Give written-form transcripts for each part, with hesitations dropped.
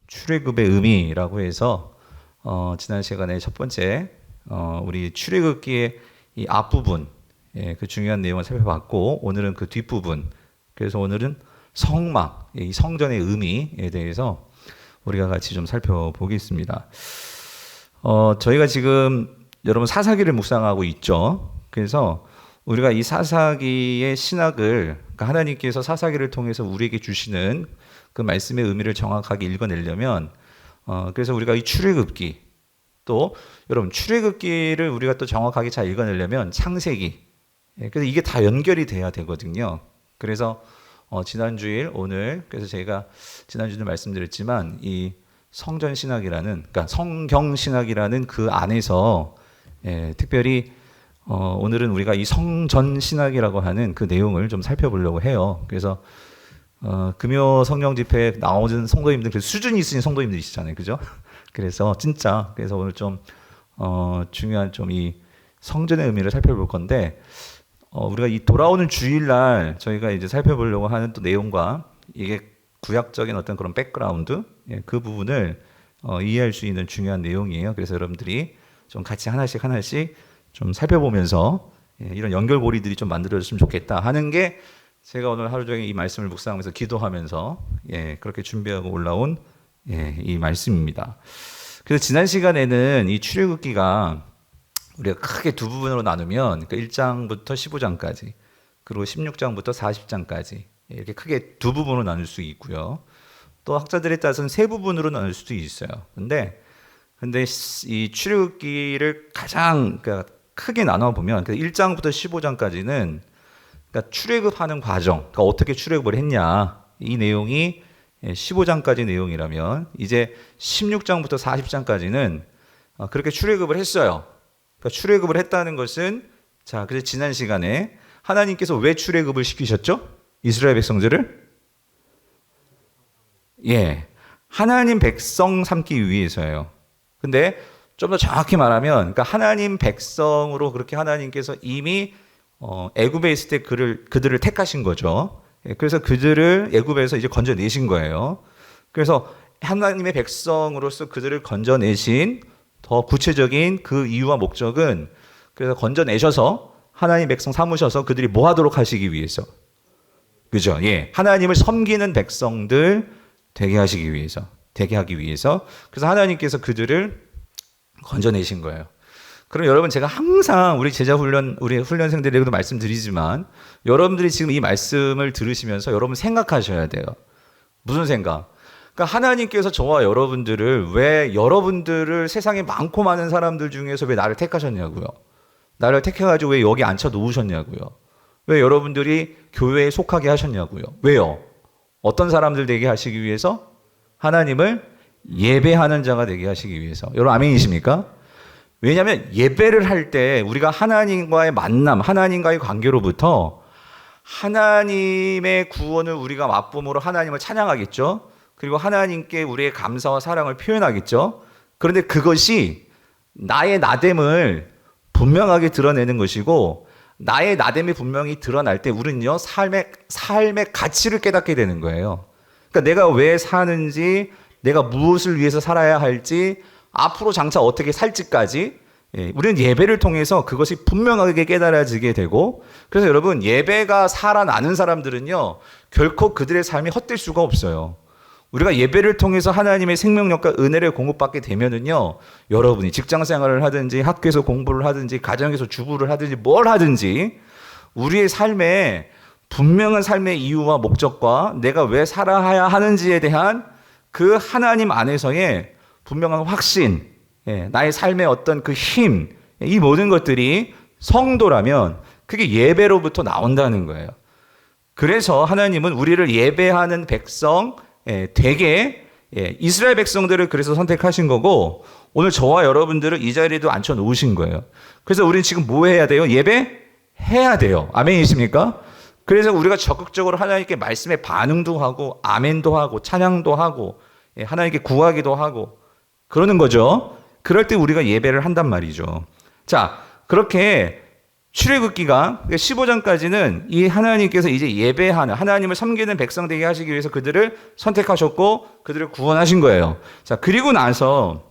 출애굽의 의미라고 해서 지난 시간에 첫 번째 우리 출애굽기의 이 앞부분, 그 중요한 내용을 살펴봤고, 오늘은 그 뒷부분, 그래서 오늘은 성막, 이 성전의 의미에 대해서 우리가 같이 좀 살펴보겠습니다. 저희가 지금 여러분 사사기를 묵상하고 있죠. 그래서 우리가 이 사사기의 신학을, 그러니까 하나님께서 사사기를 통해서 우리에게 주시는 그 말씀의 의미를 정확하게 읽어내려면, 그래서 우리가 이 출애굽기, 또 여러분 출애굽기를 우리가 또 정확하게 잘 읽어내려면 창세기, 그래서 이게 다 연결이 돼야 되거든요. 그래서 지난주일 오늘, 그래서 제가 지난주에 말씀드렸지만 이 성전 신학이라는, 그러니까 성경 신학이라는 그 안에서 특별히 오늘은 우리가 이 성전 신학이라고 하는 그 내용을 좀 살펴보려고 해요. 그래서 금요 성령 집회 나오는 성도님들, 그 수준이 있으신 성도님들이시잖아요, 그죠? 그래서 진짜, 그래서 오늘 좀 중요한 좀 이 성전의 의미를 살펴볼 건데, 우리가 이 돌아오는 주일날 저희가 이제 살펴보려고 하는 또 내용과 이게 구약적인 어떤 그런 백그라운드, 그 부분을 이해할 수 있는 중요한 내용이에요. 그래서 여러분들이 좀 같이 하나씩 좀 살펴보면서 이런 연결고리들이 좀 만들어졌으면 좋겠다 하는 게, 제가 오늘 하루 종일 이 말씀을 묵상하면서 기도하면서 그렇게 준비하고 올라온 이 말씀입니다. 그래서 지난 시간에는 이 출애굽기가 우리가 크게 두 부분으로 나누면, 그러니까 1장부터 15장까지, 그리고 16장부터 40장까지 이렇게 크게 두 부분으로 나눌 수 있고요. 또 학자들에 따라서는 세 부분으로 나눌 수도 있어요. 근데 이 출애굽기를 가장 그러니까 크게 나눠 보면, 1장부터 15장까지는 그러니까 출애굽하는 과정, 그러니까 어떻게 출애굽을 했냐, 이 내용이 15장까지 내용이라면, 이제 16장부터 40장까지는 그렇게 출애굽을 했어요. 그러니까 출애굽을 했다는 것은, 자, 그래서 지난 시간에 하나님께서 왜 출애굽을 시키셨죠? 이스라엘 백성들을? 하나님 백성 삼기 위해서예요. 근데 좀 더 정확히 말하면, 그러니까 하나님 백성으로 그렇게 하나님께서 이미 애굽에 있을 때 그들을 택하신 거죠. 그래서 그들을 애굽에서 이제 건져내신 거예요. 그래서 하나님의 백성으로서 그들을 건져내신 더 구체적인 그 이유와 목적은, 그래서 건져내셔서 하나님 백성 삼으셔서 그들이 뭐 하도록 하시기 위해서, 그죠? 하나님을 섬기는 백성들 되게 하기 위해서. 그래서 하나님께서 그들을 건져내신 거예요. 그럼 여러분, 제가 항상 우리 우리 훈련생들에게도 말씀드리지만, 여러분들이 지금 이 말씀을 들으시면서 여러분 생각하셔야 돼요. 무슨 생각? 그러니까 하나님께서 저와 여러분들을, 왜 여러분들을 세상에 많고 많은 사람들 중에서 왜 나를 택하셨냐고요. 나를 택해가지고 왜 여기 앉혀 놓으셨냐고요. 왜 여러분들이 교회에 속하게 하셨냐고요. 왜요? 어떤 사람들 되게 하시기 위해서? 하나님을 예배하는 자가 되게 하시기 위해서. 여러분 아멘이십니까? 왜냐하면 예배를 할 때 우리가 하나님과의 만남, 하나님과의 관계로부터 하나님의 구원을 우리가 맛봄으로 하나님을 찬양하겠죠. 그리고 하나님께 우리의 감사와 사랑을 표현하겠죠. 그런데 그것이 나의 나됨을 분명하게 드러내는 것이고, 나의 나됨이 분명히 드러날 때 우리는요, 삶의 가치를 깨닫게 되는 거예요. 그러니까 내가 왜 사는지, 내가 무엇을 위해서 살아야 할지, 앞으로 장차 어떻게 살지까지, 우리는 예배를 통해서 그것이 분명하게 깨달아지게 되고, 그래서 여러분, 예배가 살아나는 사람들은요, 결코 그들의 삶이 헛될 수가 없어요. 우리가 예배를 통해서 하나님의 생명력과 은혜를 공급받게 되면은요, 여러분이 직장 생활을 하든지, 학교에서 공부를 하든지, 가정에서 주부를 하든지, 뭘 하든지, 우리의 삶에 분명한 삶의 이유와 목적과 내가 왜 살아야 하는지에 대한 그 하나님 안에서의 분명한 확신, 나의 삶의 어떤 그 힘, 이 모든 것들이 성도라면 그게 예배로부터 나온다는 거예요. 그래서 하나님은 우리를 예배하는 백성, 되게 이스라엘 백성들을 그래서 선택하신 거고, 오늘 저와 여러분들을 이 자리에도 앉혀 놓으신 거예요. 그래서 우리는 지금 뭐 해야 돼요? 예배해야 돼요. 아멘이십니까? 그래서 우리가 적극적으로 하나님께 말씀에 반응도 하고, 아멘도 하고, 찬양도 하고, 하나님께 구하기도 하고 그러는 거죠. 그럴 때 우리가 예배를 한단 말이죠. 자, 그렇게 출애굽기가 15장까지는 이 하나님께서 이제 예배하는 하나님을 섬기는 백성 되게 하시기 위해서 그들을 선택하셨고 그들을 구원하신 거예요. 자, 그리고 나서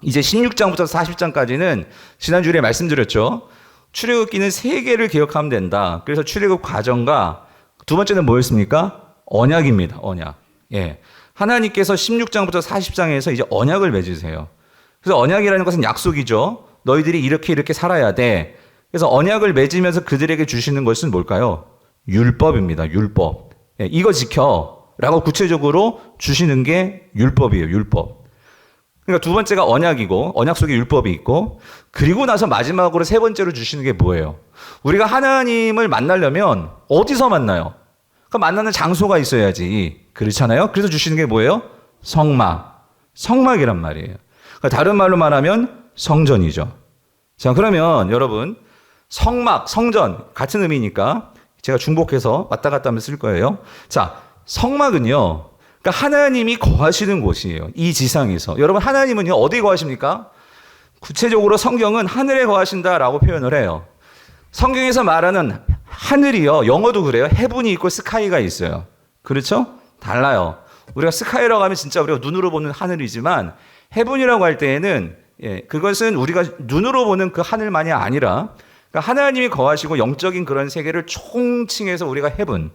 이제 16장부터 40장까지는 지난주에 말씀드렸죠. 출애굽기는 세 개를 기억하면 된다. 그래서 출애굽 과정과 두 번째는 뭐였습니까? 언약입니다. 언약. 예. 하나님께서 16장부터 40장에서 이제 언약을 맺으세요. 그래서 언약이라는 것은 약속이죠. 너희들이 이렇게 살아야 돼. 그래서 언약을 맺으면서 그들에게 주시는 것은 뭘까요? 율법입니다. 율법. 예, 이거 지켜. 라고 구체적으로 주시는 게 율법이에요. 율법. 그러니까 두 번째가 언약이고 언약 속에 율법이 있고 그리고 나서 마지막으로 세 번째로 주시는 게 뭐예요? 우리가 하나님을 만나려면 어디서 만나요? 그러니까 만나는 장소가 있어야지. 그렇잖아요? 그래서 주시는 게 뭐예요? 성막. 성막이란 말이에요. 그러니까 다른 말로 말하면 성전이죠. 자, 그러면 여러분 성막, 성전 같은 의미니까 제가 중복해서 왔다 갔다 하면 쓸 거예요. 자, 성막은요. 그러니까 하나님이 거하시는 곳이에요. 이 지상에서. 여러분 하나님은요. 어디에 거하십니까? 구체적으로 성경은 하늘에 거하신다라고 표현을 해요. 성경에서 말하는 하늘이요. 영어도 그래요. 헤븐이 있고 스카이가 있어요. 그렇죠? 달라요. 우리가 스카이라고 하면 진짜 우리가 눈으로 보는 하늘이지만 헤븐이라고 할 때에는 그것은 우리가 눈으로 보는 그 하늘만이 아니라 그러니까 하나님이 거하시고 영적인 그런 세계를 총칭해서 우리가 헤븐,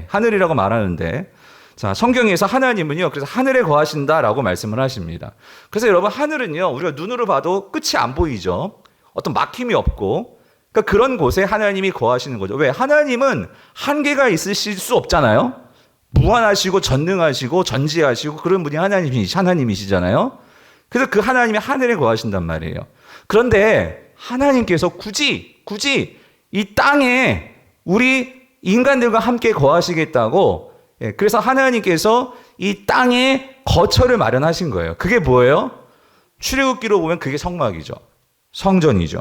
하늘이라고 말하는데 자, 성경에서 하나님은요, 그래서 하늘에 거하신다라고 말씀을 하십니다. 그래서 여러분, 하늘은요, 우리가 눈으로 봐도 끝이 안 보이죠. 어떤 막힘이 없고, 그러니까 그런 곳에 하나님이 거하시는 거죠. 왜? 하나님은 한계가 있으실 수 없잖아요. 무한하시고, 전능하시고, 전지하시고, 그런 분이 하나님이시잖아요. 그래서 그 하나님이 하늘에 거하신단 말이에요. 그런데 하나님께서 굳이 이 땅에 우리 인간들과 함께 거하시겠다고 그래서 하나님께서 이 땅에 거처를 마련하신 거예요. 그게 뭐예요? 출애굽기로 보면 그게 성막이죠. 성전이죠.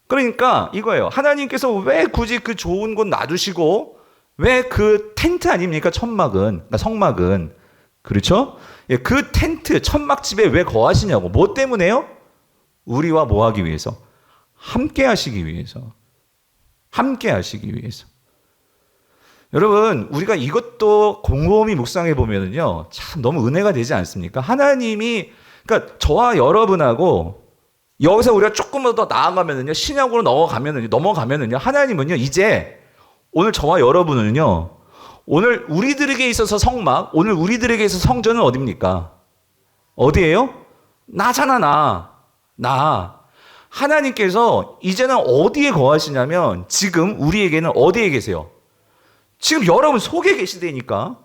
그러니까 이거예요. 하나님께서 왜 굳이 그 좋은 곳 놔두시고 왜 그 텐트 아닙니까? 천막은, 그러니까 성막은. 그렇죠? 그 텐트, 천막집에 왜 거하시냐고. 뭐 때문에요? 우리와 뭐 하기 위해서? 함께 하시기 위해서. 함께 하시기 위해서. 여러분, 우리가 이것도 곰곰이 묵상해 보면은요, 참 너무 은혜가 되지 않습니까? 하나님이, 그러니까 저와 여러분하고 여기서 우리가 조금만 더 나아가면은요, 신약으로 넘어가면은요, 하나님은요, 이제 오늘 저와 여러분은요, 오늘 우리들에게 있어서 성막, 오늘 우리들에게 있어서 성전은 어디입니까? 어디예요? 나잖아, 나. 하나님께서 이제는 어디에 거하시냐면 지금 우리에게는 어디에 계세요? 지금 여러분 속에 계시다니까.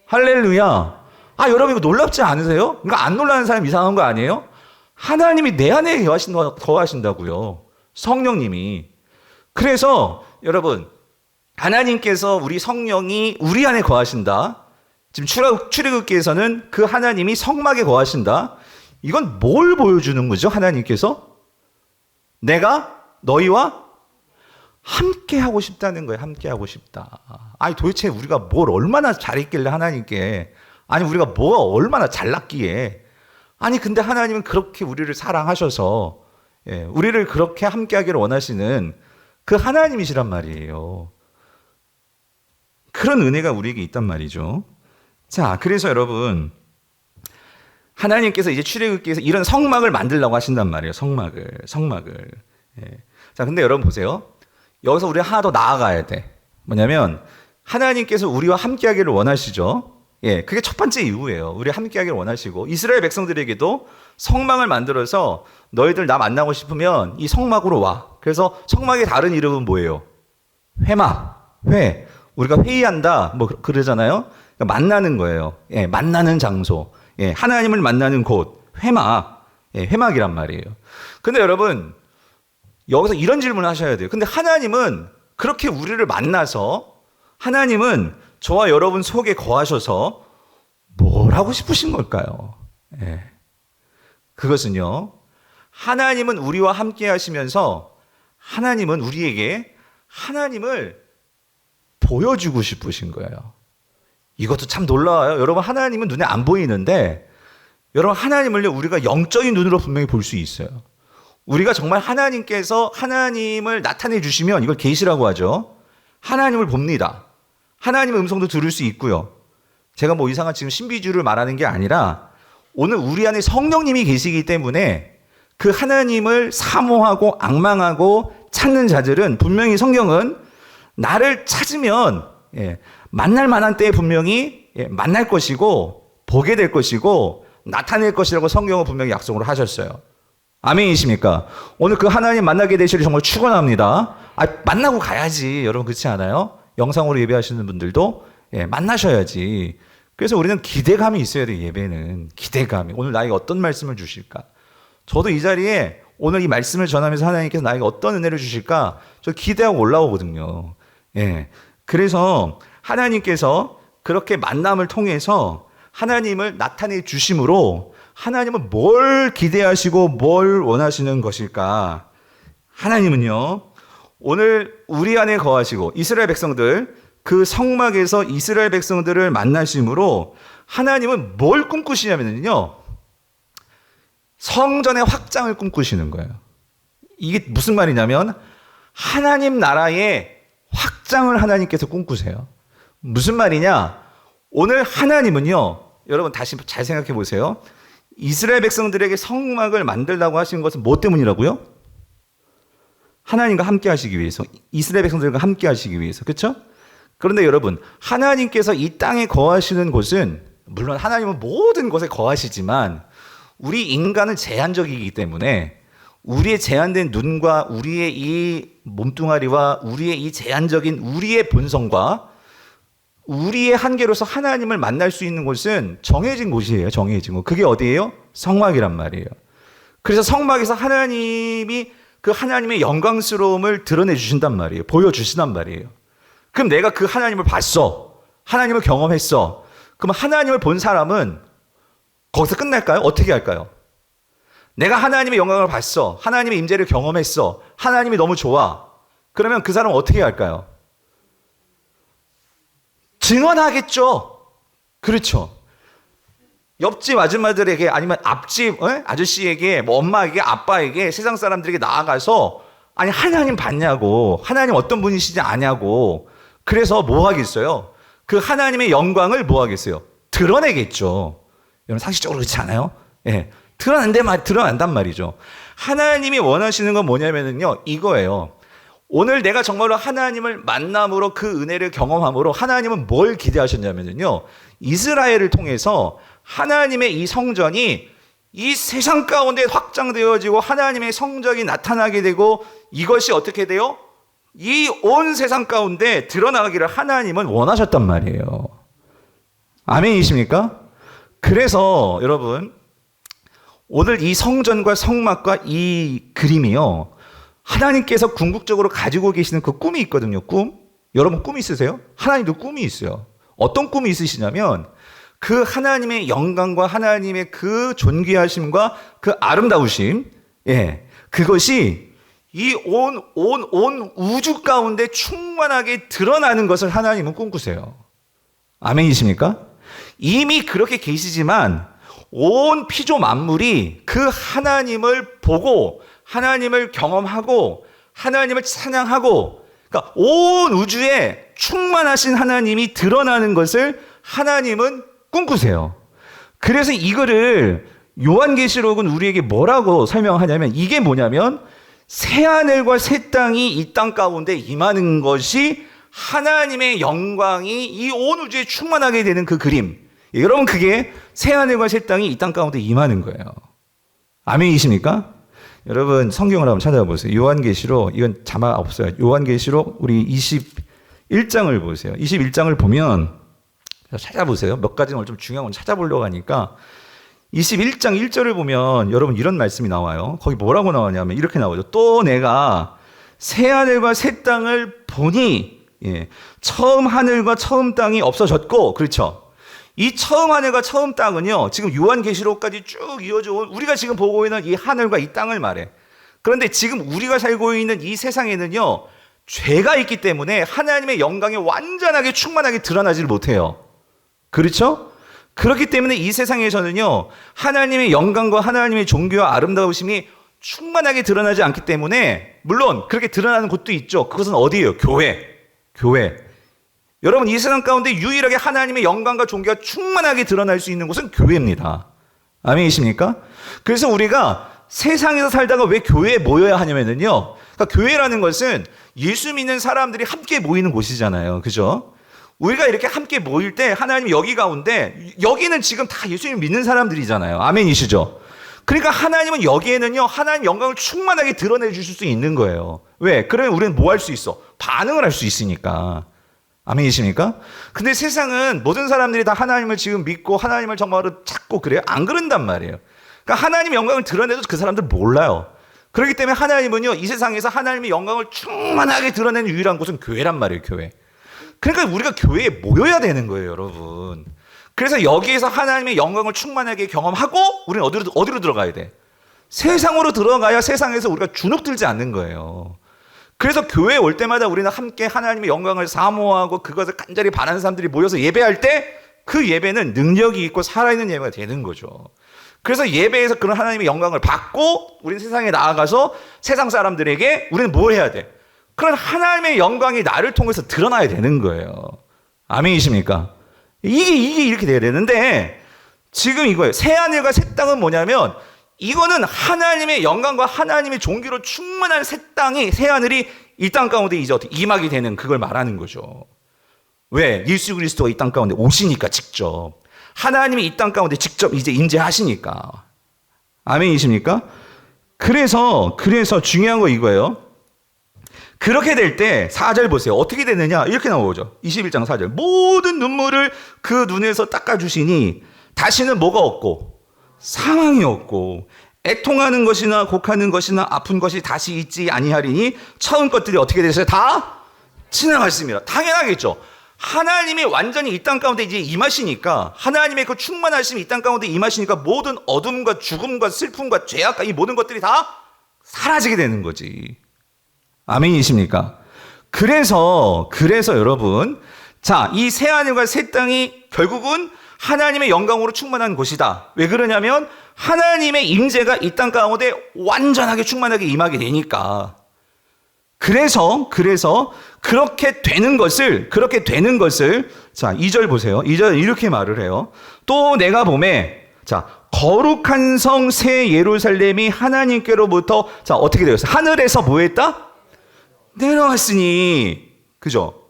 할렐루야. 아, 여러분 이거 놀랍지 않으세요? 그러니까 안 놀라는 사람 이상한 거 아니에요? 하나님이 내 안에 거하신다고요. 성령님이. 그래서 여러분 하나님께서 우리 성령이 우리 안에 거하신다. 지금 출애굽기에서는 그 하나님이 성막에 거하신다. 이건 뭘 보여주는 거죠? 하나님께서? 내가 너희와 함께 하고 싶다는 거예요. 함께 하고 싶다. 아니 도대체 우리가 뭘 얼마나 잘했길래 하나님께, 아니 우리가 뭐가 얼마나 잘났기에, 아니 근데 하나님은 그렇게 우리를 사랑하셔서 우리를 그렇게 함께 하기를 원하시는 그 하나님이시란 말이에요. 그런 은혜가 우리에게 있단 말이죠. 자, 그래서 여러분 하나님께서 이제 출애굽기에서 이런 성막을 만들려고 하신단 말이에요. 성막을. 자, 근데 여러분 보세요. 여기서 우리가 하나 더 나아가야 돼. 뭐냐면 하나님께서 우리와 함께하기를 원하시죠. 그게 첫 번째 이유예요. 우리 함께하기를 원하시고 이스라엘 백성들에게도 성막을 만들어서 너희들 나 만나고 싶으면 이 성막으로 와. 그래서 성막의 다른 이름은 뭐예요? 회막. 우리가 회의한다. 뭐 그러잖아요. 그러니까 만나는 거예요. 만나는 장소. 하나님을 만나는 곳. 회막. 회막이란 말이에요. 근데 여러분 여기서 이런 질문을 하셔야 돼요. 근데 하나님은 그렇게 우리를 만나서 하나님은 저와 여러분 속에 거하셔서 뭘 하고 싶으신 걸까요? 그것은요. 하나님은 우리와 함께 하시면서 하나님은 우리에게 하나님을 보여주고 싶으신 거예요. 이것도 참 놀라워요. 여러분 하나님은 눈에 안 보이는데 여러분 하나님을요 우리가 영적인 눈으로 분명히 볼 수 있어요. 우리가 정말 하나님께서 하나님을 나타내 주시면 이걸 계시라고 하죠. 하나님을 봅니다. 하나님의 음성도 들을 수 있고요. 제가 뭐 이상한 지금 신비주의를 말하는 게 아니라 오늘 우리 안에 성령님이 계시기 때문에 그 하나님을 사모하고 앙망하고 찾는 자들은 분명히 성경은 나를 찾으면 만날 만한 때에 분명히 만날 것이고 보게 될 것이고 나타낼 것이라고 성경은 분명히 약속을 하셨어요. 아멘이십니까? 오늘 그 하나님 만나게 되시를 정말 축원합니다. 만나고 가야지. 여러분 그렇지 않아요? 영상으로 예배하시는 분들도 만나셔야지. 그래서 우리는 기대감이 있어야 돼요. 예배는 기대감이. 오늘 나에게 어떤 말씀을 주실까? 저도 이 자리에 오늘 이 말씀을 전하면서 하나님께서 나에게 어떤 은혜를 주실까? 저 기대하고 올라오거든요. 그래서 하나님께서 그렇게 만남을 통해서 하나님을 나타내 주심으로 하나님은 뭘 기대하시고 뭘 원하시는 것일까? 하나님은요, 오늘 우리 안에 거하시고 이스라엘 백성들, 그 성막에서 이스라엘 백성들을 만나심으로 하나님은 뭘 꿈꾸시냐면요, 성전의 확장을 꿈꾸시는 거예요. 이게 무슨 말이냐면 하나님 나라의 확장을 하나님께서 꿈꾸세요. 무슨 말이냐? 오늘 하나님은요, 여러분 다시 잘 생각해 보세요. 이스라엘 백성들에게 성막을 만들라고 하신 것은 뭐 때문이라고요? 하나님과 함께 하시기 위해서, 이스라엘 백성들과 함께 하시기 위해서. 그렇죠? 그런데 여러분, 하나님께서 이 땅에 거하시는 곳은 물론 하나님은 모든 곳에 거하시지만 우리 인간은 제한적이기 때문에 우리의 제한된 눈과 우리의 이 몸뚱아리와 우리의 이 제한적인 우리의 본성과 우리의 한계로서 하나님을 만날 수 있는 곳은 정해진 곳이에요. 정해진 곳. 그게 어디예요? 성막이란 말이에요. 그래서 성막에서 하나님이 그 하나님의 영광스러움을 드러내 주신단 말이에요. 보여주신단 말이에요. 그럼 내가 그 하나님을 봤어. 하나님을 경험했어. 그럼 하나님을 본 사람은 거기서 끝날까요? 어떻게 할까요? 내가 하나님의 영광을 봤어. 하나님의 임재를 경험했어. 하나님이 너무 좋아. 그러면 그 사람은 어떻게 할까요? 증언하겠죠. 그렇죠. 옆집 아줌마들에게 아니면 앞집 아저씨에게 뭐 엄마에게 아빠에게 세상 사람들에게 나아가서 아니 하나님 봤냐고, 하나님 어떤 분이시지 아냐고. 그래서 뭐 하겠어요? 그 하나님의 영광을 뭐 하겠어요? 드러내겠죠. 여러분 상식적으로 그렇지 않아요? 드러난단 말이죠. 하나님이 원하시는 건 뭐냐면요, 이거예요. 오늘 내가 정말로 하나님을 만남으로 그 은혜를 경험함으로 하나님은 뭘 기대하셨냐면요, 이스라엘을 통해서 하나님의 이 성전이 이 세상 가운데 확장되어지고 하나님의 성전이 나타나게 되고 이것이 어떻게 돼요? 이 온 세상 가운데 드러나기를 하나님은 원하셨단 말이에요. 아멘이십니까? 그래서 여러분, 오늘 이 성전과 성막과 이 그림이요, 하나님께서 궁극적으로 가지고 계시는 그 꿈이 있거든요. 꿈. 여러분 꿈 있으세요? 하나님도 꿈이 있어요. 어떤 꿈이 있으시냐면 그 하나님의 영광과 하나님의 그 존귀하심과 그 아름다우심, 그것이 이 온 우주 가운데 충만하게 드러나는 것을 하나님은 꿈꾸세요. 아멘이십니까? 이미 그렇게 계시지만 온 피조 만물이 그 하나님을 보고 하나님을 경험하고 하나님을 찬양하고, 그러니까 온 우주에 충만하신 하나님이 드러나는 것을 하나님은 꿈꾸세요. 그래서 이거를 요한계시록은 우리에게 뭐라고 설명하냐면, 이게 뭐냐면 새하늘과 새 땅이 이 땅 가운데 임하는 것이 하나님의 영광이 이 온 우주에 충만하게 되는 그 그림. 여러분 그게 새하늘과 새 땅이 이 땅 가운데 임하는 거예요. 아멘이십니까? 여러분 성경을 한번 찾아보세요. 요한계시록, 이건 자막 없어요. 요한계시록 우리 21장을 보세요. 21장을 보면 찾아보세요. 몇 가지 오늘 좀 중요한 건 찾아보려고 하니까 21장 1절을 보면 여러분 이런 말씀이 나와요. 거기 뭐라고 나오냐면 이렇게 나오죠. 또 내가 새하늘과 새 땅을 보니, 처음 하늘과 처음 땅이 없어졌고, 그렇죠? 이 처음 하늘과 처음 땅은요, 지금 요한계시록까지 쭉 이어져 온 우리가 지금 보고 있는 이 하늘과 이 땅을 말해. 그런데 지금 우리가 살고 있는 이 세상에는요, 죄가 있기 때문에 하나님의 영광이 완전하게 충만하게 드러나지를 못해요. 그렇죠? 그렇기 때문에 이 세상에서는요, 하나님의 영광과 하나님의 존귀와 아름다우심이 충만하게 드러나지 않기 때문에, 물론 그렇게 드러나는 곳도 있죠. 그것은 어디예요? 교회. 여러분, 이 세상 가운데 유일하게 하나님의 영광과 존귀가 충만하게 드러날 수 있는 곳은 교회입니다. 아멘이십니까? 그래서 우리가 세상에서 살다가 왜 교회에 모여야 하냐면요, 그러니까 교회라는 것은 예수 믿는 사람들이 함께 모이는 곳이잖아요. 그죠? 우리가 이렇게 함께 모일 때 하나님 여기 가운데, 여기는 지금 다 예수님 믿는 사람들이잖아요. 아멘이시죠? 그러니까 하나님은 여기에는요, 하나님 영광을 충만하게 드러내 주실 수 있는 거예요. 왜? 그러면 우리는 뭐 할 수 있어? 반응을 할 수 있으니까. 아멘이십니까? 근데 세상은 모든 사람들이 다 하나님을 지금 믿고 하나님을 정말로 찾고 그래요? 안 그런단 말이에요. 그러니까 하나님의 영광을 드러내도 그 사람들 몰라요. 그렇기 때문에 하나님은요, 이 세상에서 하나님의 영광을 충만하게 드러내는 유일한 곳은 교회란 말이에요. 교회. 그러니까 우리가 교회에 모여야 되는 거예요, 여러분. 그래서 여기에서 하나님의 영광을 충만하게 경험하고 우리는 어디로 들어가야 돼? 세상으로 들어가야 세상에서 우리가 주눅들지 않는 거예요. 그래서 교회에 올 때마다 우리는 함께 하나님의 영광을 사모하고 그것을 간절히 바라는 사람들이 모여서 예배할 때 그 예배는 능력이 있고 살아있는 예배가 되는 거죠. 그래서 예배에서 그런 하나님의 영광을 받고 우리는 세상에 나아가서 세상 사람들에게 우리는 뭘 해야 돼? 그런 하나님의 영광이 나를 통해서 드러나야 되는 거예요. 아멘이십니까? 이게 이렇게 돼야 되는데, 지금 이거예요. 새하늘과 새 땅은 뭐냐면, 이거는 하나님의 영광과 하나님의 존귀로 충만한 새하늘이 이 땅 가운데 이제 어떻게 임하게 되는, 그걸 말하는 거죠. 왜? 예수 그리스도가 이 땅 가운데 오시니까, 직접. 하나님이 이 땅 가운데 직접 이제 임재하시니까. 아멘이십니까? 그래서 중요한 거 이거예요. 그렇게 될 때 4절 보세요. 어떻게 되느냐? 이렇게 나오죠. 21장 4절. 모든 눈물을 그 눈에서 닦아주시니 다시는 뭐가 없고 상황이 없고 애통하는 것이나 곡하는 것이나 아픈 것이 다시 있지 아니하리니 처음 것들이 어떻게 되세요? 다 지나갔습니다. 당연하겠죠. 하나님이 완전히 이 땅 가운데 이제 임하시니까, 하나님의 그 충만하심이 이 땅 가운데 임하시니까 모든 어둠과 죽음과 슬픔과 죄악과 이 모든 것들이 다 사라지게 되는 거지. 아멘이십니까? 그래서 여러분, 자, 이 새하늘과 새 땅이 결국은 하나님의 영광으로 충만한 곳이다. 왜 그러냐면 하나님의 임재가 이 땅 가운데 완전하게 충만하게 임하게 되니까. 그래서 그렇게 되는 것을 자, 2절 보세요. 2절 이렇게 말을 해요. 또 내가 보매, 자, 거룩한 성 새 예루살렘이 하나님께로부터, 자, 어떻게 되었어요? 하늘에서 뭐 했다? 내려왔으니. 그죠?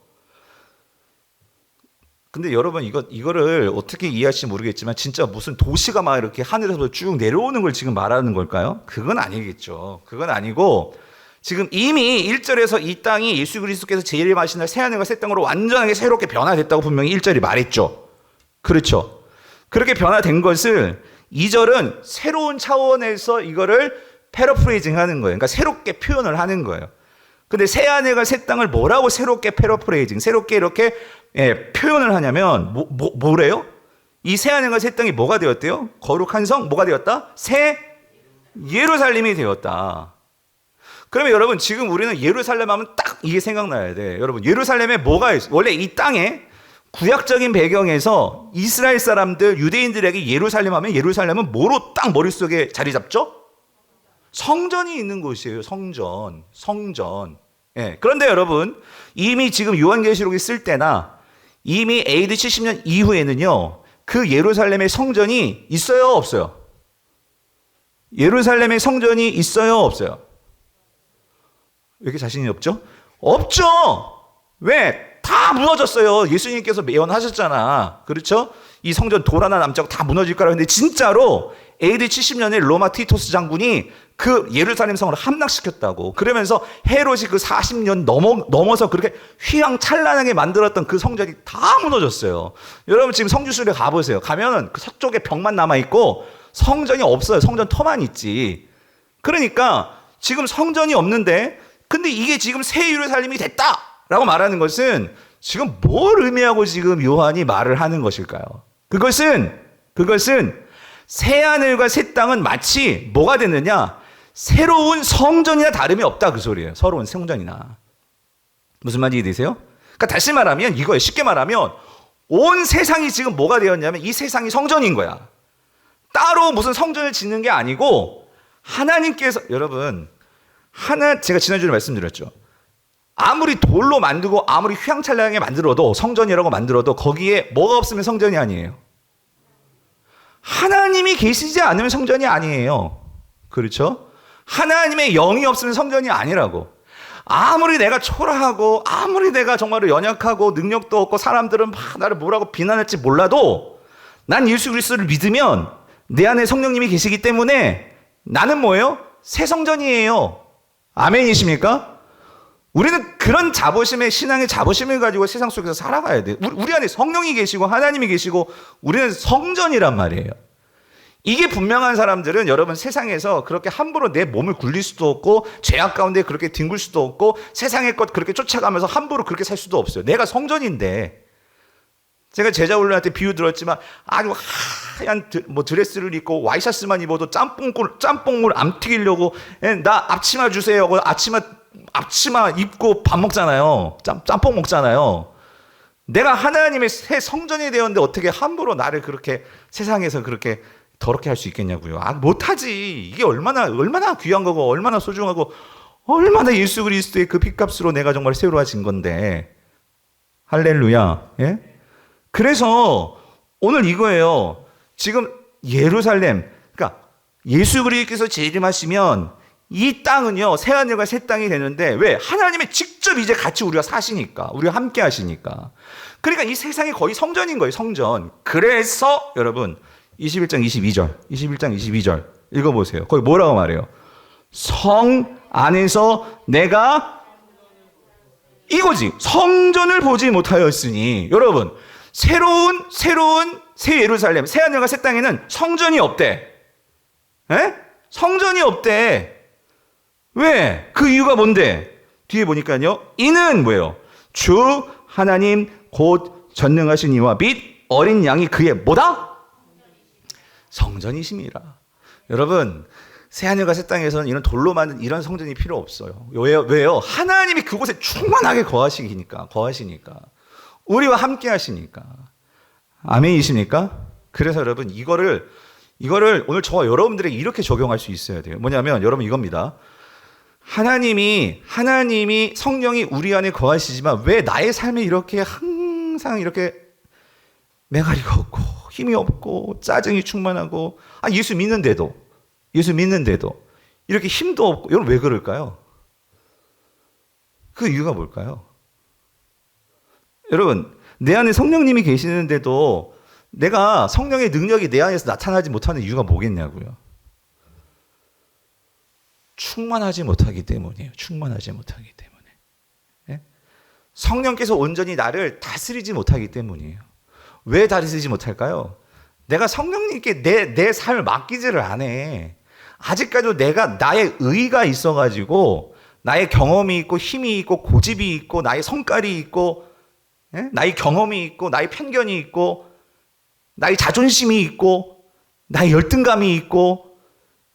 근데 여러분, 이거를 어떻게 이해하실지 모르겠지만, 진짜 무슨 도시가 막 이렇게 하늘에서 쭉 내려오는 걸 지금 말하는 걸까요? 그건 아니겠죠. 그건 아니고, 지금 이미 1절에서 이 땅이 예수 그리스도께서 재림하신 날 새하늘과 새 땅으로 완전하게 새롭게 변화됐다고 분명히 1절이 말했죠. 그렇죠. 그렇게 변화된 것을 2절은 새로운 차원에서 이거를 패러프레이징 하는 거예요. 그러니까 새롭게 표현을 하는 거예요. 근데 새하늘과 새 땅을 뭐라고 새롭게 패러프레이징, 새롭게 이렇게 표현을 하냐면 뭐래요? 이 새하늘과 새 땅이 뭐가 되었대요? 거룩한 성, 뭐가 되었다? 새 예루살렘이 되었다. 그러면 여러분, 지금 우리는 예루살렘 하면 딱 이게 생각나야 돼. 여러분, 예루살렘에 뭐가 있어요? 원래 이 땅에 구약적인 배경에서 이스라엘 사람들, 유대인들에게 예루살렘 하면 예루살렘은 뭐로 딱 머릿속에 자리 잡죠? 성전이 있는 곳이에요. 성전. 예. 그런데 여러분, 이미 지금 요한계시록이 쓸 때나 이미 AD 70년 이후에는요, 그 예루살렘의 성전이 있어요, 없어요? 예루살렘의 성전이 있어요, 없어요? 왜 이렇게 자신이 없죠? 없죠! 왜? 다 무너졌어요. 예수님께서 예언하셨잖아. 그렇죠? 이 성전 돌 하나 남지 않고 다 무너질 거라고 했는데, 진짜로 AD 70년에 로마 티토스 장군이 그 예루살렘 성을 함락시켰다고. 그러면서 헤롯이 그 40년 넘어서 그렇게 휘황찬란하게 만들었던 그 성전이 다 무너졌어요. 여러분, 지금 성지순례 가보세요. 가면은 그 서쪽에 벽만 남아있고 성전이 없어요. 성전 터만 있지. 그러니까 지금 성전이 없는데, 근데 이게 지금 새 예루살렘이 됐다라고 말하는 것은 지금 뭘 의미하고 지금 요한이 말을 하는 것일까요? 그것은 새하늘과 새 땅은 마치 뭐가 됐느냐? 새로운 성전이나 다름이 없다, 그 소리예요. 새로운 성전이나. 무슨 말인지 이해되세요? 그러니까 다시 말하면 이거예요. 쉽게 말하면 온 세상이 지금 뭐가 되었냐면 이 세상이 성전인 거야. 따로 무슨 성전을 짓는 게 아니고 하나님께서 여러분 제가 지난주에 말씀드렸죠. 아무리 돌로 만들고 아무리 휘황찬란하게 만들어도 성전이라고 만들어도 거기에 뭐가 없으면 성전이 아니에요. 하나님이 계시지 않으면 성전이 아니에요. 그렇죠? 하나님의 영이 없으면 성전이 아니라고. 아무리 내가 초라하고 아무리 내가 정말로 연약하고 능력도 없고 사람들은 막 나를 뭐라고 비난할지 몰라도 난 예수 그리스도를 믿으면 내 안에 성령님이 계시기 때문에 나는 뭐예요? 새 성전이에요. 아멘이십니까? 우리는 그런 자부심의 신앙의 자부심을 가지고 세상 속에서 살아가야 돼요. 우리 안에 성령이 계시고 하나님이 계시고 우리는 성전이란 말이에요. 이게 분명한 사람들은 여러분 세상에서 그렇게 함부로 내 몸을 굴릴 수도 없고 죄악 가운데 그렇게 뒹굴 수도 없고 세상의 것 그렇게 쫓아가면서 함부로 그렇게 살 수도 없어요. 내가 성전인데 제가 제자 훈련할 때 비유 들었지만 아주 하얀 드레스를 입고 와이셔츠만 입어도 짬뽕물 안 튀기려고 나 앞치마 주세요 하고 앞치마 입고 밥 먹잖아요. 짬뽕 먹잖아요. 내가 하나님의 새 성전이 되었는데 어떻게 함부로 나를 그렇게 세상에서 그렇게 더럽게 할 수 있겠냐고요. 못하지. 이게 얼마나 귀한 거고 얼마나 소중하고 얼마나 예수 그리스도의 그 핏값으로 내가 정말 새로워진 건데. 할렐루야. 예? 그래서 오늘 이거예요. 지금 예루살렘, 그러니까 예수 그리스도께서 재림하시면 이 땅은요 새하늘과 새 땅이 되는데 왜? 하나님이 직접 이제 같이 우리가 사시니까, 우리가 함께 하시니까. 그러니까 이 세상이 거의 성전인 거예요. 성전. 그래서 여러분 21장 22절 읽어보세요. 거기 뭐라고 말해요? 성 안에서 내가 이거지. 성전을 보지 못하였으니. 여러분 새로운 새 예루살렘, 새 하늘과 새 땅에는 성전이 없대. 에? 성전이 없대. 왜? 그 이유가 뭔데? 뒤에 보니까요. 이는 뭐예요? 주 하나님 곧 전능하신 이와 및 어린 양이 그의 뭐다? 성전이심이라. 여러분 새하늘과 새 땅에서는 이런 돌로 만든 이런 성전이 필요 없어요. 왜요? 하나님이 그곳에 충만하게 거하시니까. 우리와 함께 하시니까. 아멘이십니까? 그래서 여러분 이거를 오늘 저와 여러분들에게 이렇게 적용할 수 있어야 돼요. 뭐냐면 여러분 이겁니다. 하나님이 성령이 우리 안에 거하시지만 왜 나의 삶에 이렇게 항상 이렇게 매가리가 없고 힘이 없고 짜증이 충만하고 예수 믿는데도 이렇게 힘도 없고 여러분 왜 그럴까요? 그 이유가 뭘까요? 여러분 내 안에 성령님이 계시는데도 내가 성령의 능력이 내 안에서 나타나지 못하는 이유가 뭐겠냐고요. 충만하지 못하기 때문이에요. 예? 성령께서 온전히 나를 다스리지 못하기 때문이에요. 왜 다스리지 못할까요? 내가 성령님께 내 삶을 맡기지를 않아. 아직까지도 내가 나의 의가 있어가지고 나의 경험이 있고 힘이 있고 고집이 있고 나의 성깔이 있고 나의 경험이 있고 나의 편견이 있고 나의 자존심이 있고 나의 열등감이 있고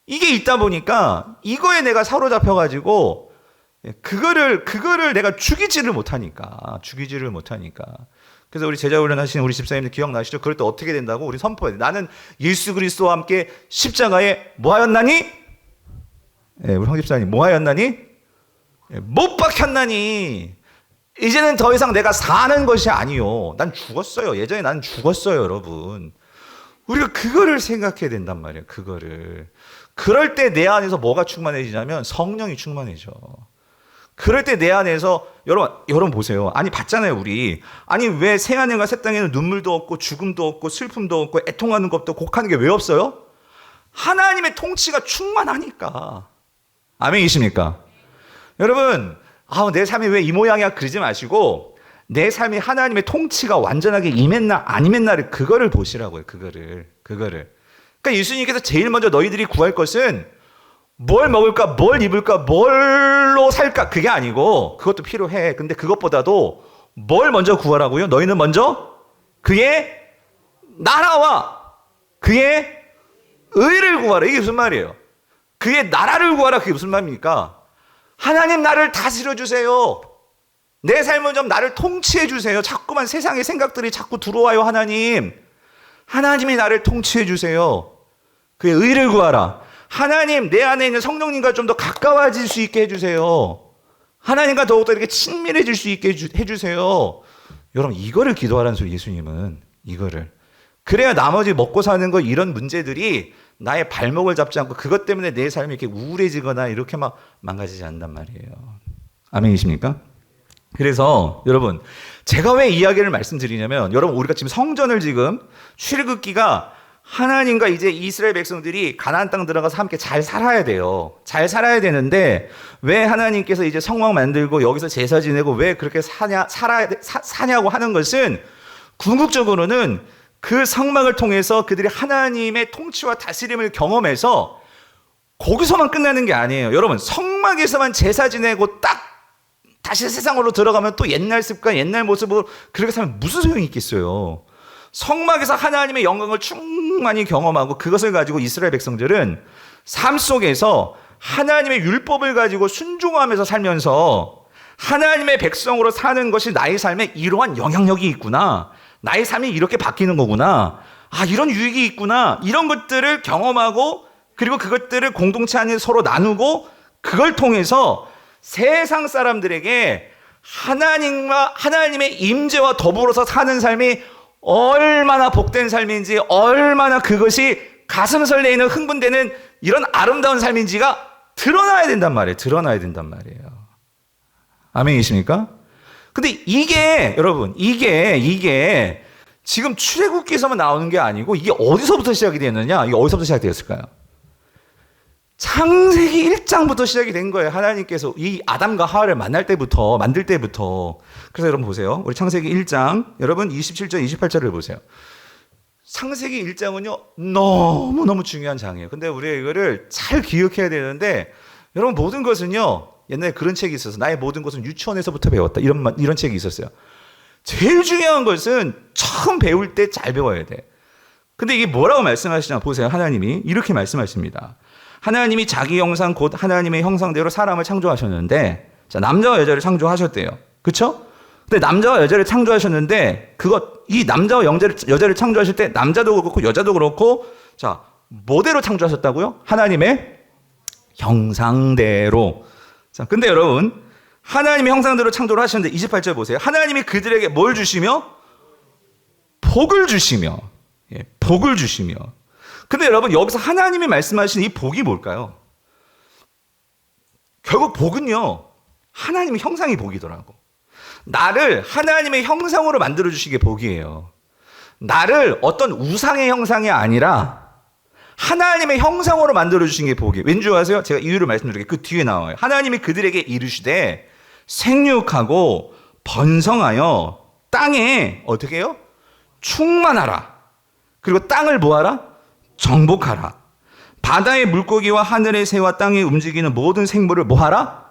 이게 있다 보니까 이거에 내가 사로잡혀가지고 그거를 내가 죽이지를 못하니까. 그래서 우리 제자훈련 하시는 우리 집사님들 기억나시죠? 그럴 때 어떻게 된다고? 우리 선포해야 돼. 나는 예수 그리스도와 함께 십자가에 뭐하였나니? 우리 황 집사님 뭐하였나니? 못 박혔나니? 이제는 더 이상 내가 사는 것이 아니요. 난 죽었어요. 예전에 나는 죽었어요, 여러분. 우리가 그거를 생각해야 된단 말이에요. 그럴 때 내 안에서 뭐가 충만해지냐면 성령이 충만해져. 그럴 때 내 안에서 여러분 보세요. 봤잖아요, 우리. 왜 새하늘과 새 땅에는 눈물도 없고 죽음도 없고 슬픔도 없고 애통하는 것도 곡하는 게 왜 없어요? 하나님의 통치가 충만하니까. 아멘이십니까? 여러분, 내 삶이 왜 이 모양이야 그러지 마시고 내 삶이 하나님의 통치가 완전하게 임했나 안 임했나를 그거를 보시라고요. 그거를. 그러니까 예수님께서 제일 먼저 너희들이 구할 것은 뭘 먹을까, 뭘 입을까, 뭘로 살까 그게 아니고 그것도 필요해. 근데 그것보다도 뭘 먼저 구하라고요? 너희는 먼저 그의 나라와 그의 의를 구하라. 이게 무슨 말이에요? 그의 나라를 구하라. 그게 무슨 말입니까? 하나님 나를 다스려 주세요. 내 삶은 좀 나를 통치해 주세요. 자꾸만 세상의 생각들이 자꾸 들어와요. 하나님이 나를 통치해 주세요. 그의 의를 구하라. 하나님, 내 안에 있는 성령님과 좀 더 가까워질 수 있게 해주세요. 하나님과 더욱더 이렇게 친밀해질 수 있게 해주세요. 여러분, 이거를 기도하라는 소리, 예수님은. 이거를. 그래야 나머지 먹고 사는 거 이런 문제들이 나의 발목을 잡지 않고 그것 때문에 내 삶이 이렇게 우울해지거나 이렇게 막 망가지지 않는단 말이에요. 아멘이십니까? 그래서 여러분, 제가 왜 이야기를 말씀드리냐면, 여러분, 우리가 지금 성전을 지금 출애굽기가 하나님과 이제 이스라엘 백성들이 가나안 땅 들어가서 함께 잘 살아야 돼요. 잘 살아야 되는데 왜 하나님께서 이제 성막 만들고 여기서 제사 지내고 왜 그렇게 사냐고 하는 것은, 궁극적으로는 그 성막을 통해서 그들이 하나님의 통치와 다스림을 경험해서 거기서만 끝나는 게 아니에요. 여러분, 성막에서만 제사 지내고 딱 다시 세상으로 들어가면 또 옛날 습관, 옛날 모습으로 그렇게 살면 무슨 소용이 있겠어요. 성막에서 하나님의 영광을 충만히 경험하고 그것을 가지고 이스라엘 백성들은 삶 속에서 하나님의 율법을 가지고 순종하면서 살면서 하나님의 백성으로 사는 것이 나의 삶에 이러한 영향력이 있구나. 나의 삶이 이렇게 바뀌는 거구나. 아, 이런 유익이 있구나. 이런 것들을 경험하고 그리고 그것들을 공동체 안에 서로 나누고 그걸 통해서 세상 사람들에게 하나님의 임재와 더불어서 사는 삶이 얼마나 복된 삶인지, 얼마나 그것이 가슴 설레이는 흥분되는 이런 아름다운 삶인지가 드러나야 된단 말이에요. 드러나야 된단 말이에요. 아멘이십니까? 근데 이게 여러분, 이게 지금 출애굽기에서만 나오는 게 아니고 이게 어디서부터 시작이 됐느냐? 이게 어디서부터 시작되었을까요? 창세기 1장부터 시작이 된 거예요. 하나님께서 이 아담과 하와를 만들 때부터. 그래서 여러분 보세요. 우리 창세기 1장, 여러분 27절, 28절을 보세요. 창세기 1장은요, 너무너무 중요한 장이에요. 근데 우리가 이거를 잘 기억해야 되는데, 여러분 모든 것은요, 옛날에 그런 책이 있어서 나의 모든 것은 유치원에서부터 배웠다. 이런 책이 있었어요. 제일 중요한 것은 처음 배울 때 잘 배워야 돼. 근데 이게 뭐라고 말씀하시냐 보세요. 하나님이 이렇게 말씀하십니다. 하나님이 자기 형상 곧 하나님의 형상대로 사람을 창조하셨는데, 자, 남자와 여자를 창조하셨대요. 그렇죠? 근데 남자와 여자를 창조하셨는데 이 남자와 여자를 창조하실 때 남자도 그렇고 여자도 그렇고, 자, 뭐대로 창조하셨다고요? 하나님의 형상대로. 자, 근데 여러분, 하나님의 형상대로 창조를 하셨는데 28절 보세요. 하나님이 그들에게 뭘 주시며? 복을 주시며. 예, 복을 주시며. 근데 여러분, 여기서 하나님이 말씀하신 이 복이 뭘까요? 결국 복은요, 하나님의 형상이 복이더라고. 나를 하나님의 형상으로 만들어주신 게 복이에요. 나를 어떤 우상의 형상이 아니라 하나님의 형상으로 만들어주신 게 복이에요. 왠지 아세요? 제가 이유를 말씀드릴게요. 그 뒤에 나와요. 하나님이 그들에게 이르시되 생육하고 번성하여 땅에 어떻게 해요? 충만하라. 그리고 땅을 뭐하라? 정복하라. 바다의 물고기와 하늘의 새와 땅에 움직이는 모든 생물을 뭐하라?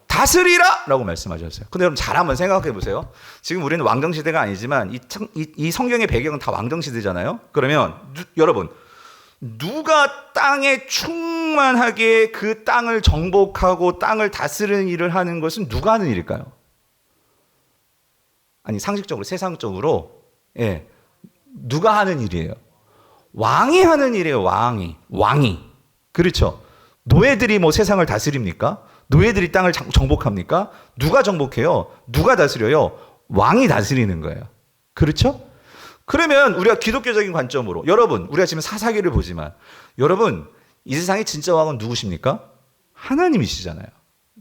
다스리라! 라고 말씀하셨어요. 근데 여러분 잘 한번 생각해 보세요. 지금 우리는 왕정시대가 아니지만 이 성경의 배경은 다 왕정시대잖아요. 그러면 여러분, 누가 땅에 충만하게 그 땅을 정복하고 땅을 다스리는 일을 하는 것은 누가 하는 일일까요? 아니, 상식적으로, 세상적으로, 예, 누가 하는 일이에요? 왕이 하는 일이에요. 왕이. 그렇죠. 노예들이 뭐 세상을 다스립니까? 노예들이 땅을 정복합니까? 누가 정복해요? 누가 다스려요? 왕이 다스리는 거예요. 그렇죠? 그러면 우리가 기독교적인 관점으로, 여러분, 우리가 지금 사사기를 보지만, 여러분, 이 세상의 진짜 왕은 누구십니까? 하나님이시잖아요.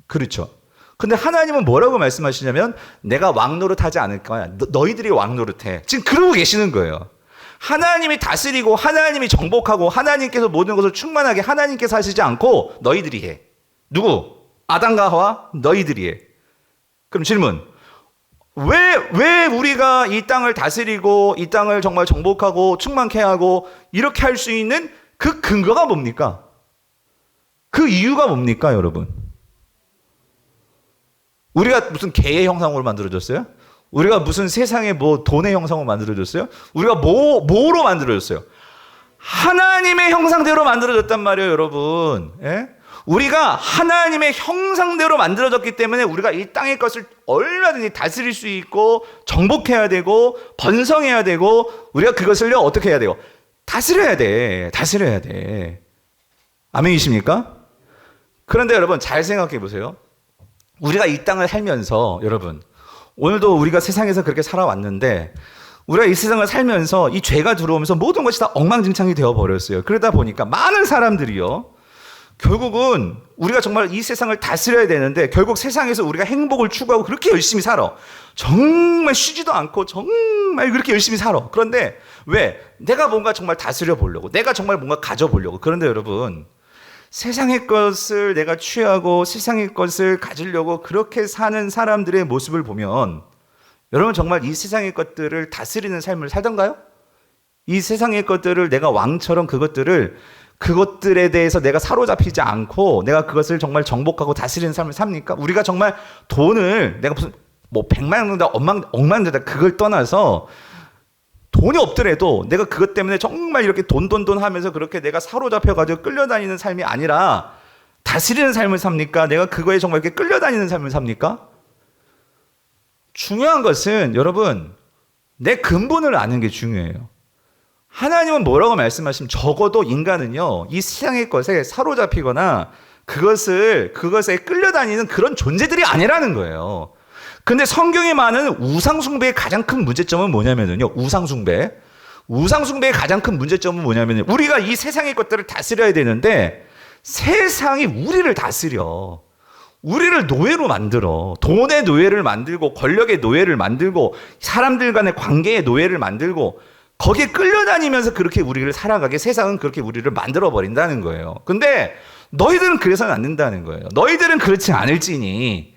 그렇죠? 근데 하나님은 뭐라고 말씀하시냐면, 내가 왕 노릇하지 않을 거야. 너희들이 왕 노릇해. 지금 그러고 계시는 거예요. 하나님이 다스리고 하나님이 정복하고 하나님께서 모든 것을 충만하게 하나님께서 하시지 않고 너희들이 해. 누구? 아담과 하와? 너희들이 해. 그럼 질문. 왜 우리가 이 땅을 다스리고 이 땅을 정말 정복하고 충만케 하고 이렇게 할 수 있는 그 근거가 뭡니까? 그 이유가 뭡니까, 여러분? 우리가 무슨 개의 형상으로 만들어졌어요? 우리가 무슨 세상에 뭐 돈의 형상으로 만들어졌어요? 우리가 뭐로 만들어졌어요? 하나님의 형상대로 만들어졌단 말이에요, 여러분. 예? 우리가 하나님의 형상대로 만들어졌기 때문에 우리가 이 땅의 것을 얼마든지 다스릴 수 있고 정복해야 되고 번성해야 되고 우리가 그것을요 어떻게 해야 돼요? 다스려야 돼. 아멘이십니까? 그런데 여러분 잘 생각해 보세요. 우리가 이 땅을 살면서 여러분 오늘도 우리가 세상에서 그렇게 살아왔는데 우리가 이 세상을 살면서 이 죄가 들어오면서 모든 것이 다 엉망진창이 되어버렸어요. 그러다 보니까 많은 사람들이요. 결국은 우리가 정말 이 세상을 다스려야 되는데 결국 세상에서 우리가 행복을 추구하고 그렇게 열심히 살아. 정말 쉬지도 않고 정말 그렇게 열심히 살아. 그런데 왜? 내가 뭔가 정말 다스려 보려고. 내가 정말 뭔가 가져보려고. 그런데 여러분 세상의 것을 내가 취하고 세상의 것을 가지려고 그렇게 사는 사람들의 모습을 보면 여러분 정말 이 세상의 것들을 다스리는 삶을 살던가요? 이 세상의 것들을 내가 왕처럼 그것들에 대해서 내가 사로잡히지 않고 내가 그것을 정말 정복하고 다스리는 삶을 삽니까? 우리가 정말 돈을 내가 무슨 뭐 100만 원다 억만 원다 그걸 떠나서 돈이 없더라도 내가 그것 때문에 정말 이렇게 돈 하면서 그렇게 내가 사로잡혀가지고 끌려다니는 삶이 아니라 다스리는 삶을 삽니까? 내가 그거에 정말 이렇게 끌려다니는 삶을 삽니까? 중요한 것은 여러분 내 근본을 아는 게 중요해요. 하나님은 뭐라고 말씀하시면 적어도 인간은요 이 세상의 것에 사로잡히거나 그것에 끌려다니는 그런 존재들이 아니라는 거예요. 근데 성경에 많은 우상숭배의 가장 큰 문제점은 뭐냐면요 우상숭배의 가장 큰 문제점은 뭐냐면요 우리가 이 세상의 것들을 다스려야 되는데 세상이 우리를 다스려. 우리를 노예로 만들어. 돈의 노예를 만들고 권력의 노예를 만들고 사람들 간의 관계의 노예를 만들고 거기에 끌려다니면서 그렇게 우리를 살아가게 세상은 그렇게 우리를 만들어버린다는 거예요. 근데 너희들은 그래서는 안 된다는 거예요. 너희들은 그렇지 않을지니.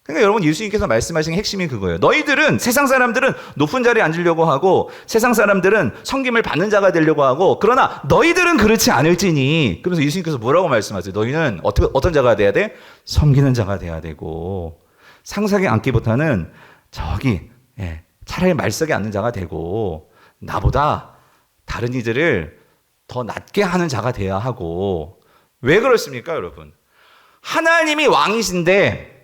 그러니까 여러분 예수님께서 말씀하신 핵심이 그거예요. 너희들은 세상 사람들은 높은 자리에 앉으려고 하고 세상 사람들은 섬김을 받는 자가 되려고 하고 그러나 너희들은 그렇지 않을지니. 그래서 예수님께서 뭐라고 말씀하세요? 너희는 어떤 자가 돼야 돼? 섬기는 자가 돼야 되고 상석에 앉기보다는 차라리 말석에 앉는 자가 되고 나보다 다른 이들을 더 낮게 하는 자가 돼야 하고. 왜 그렇습니까 여러분? 하나님이 왕이신데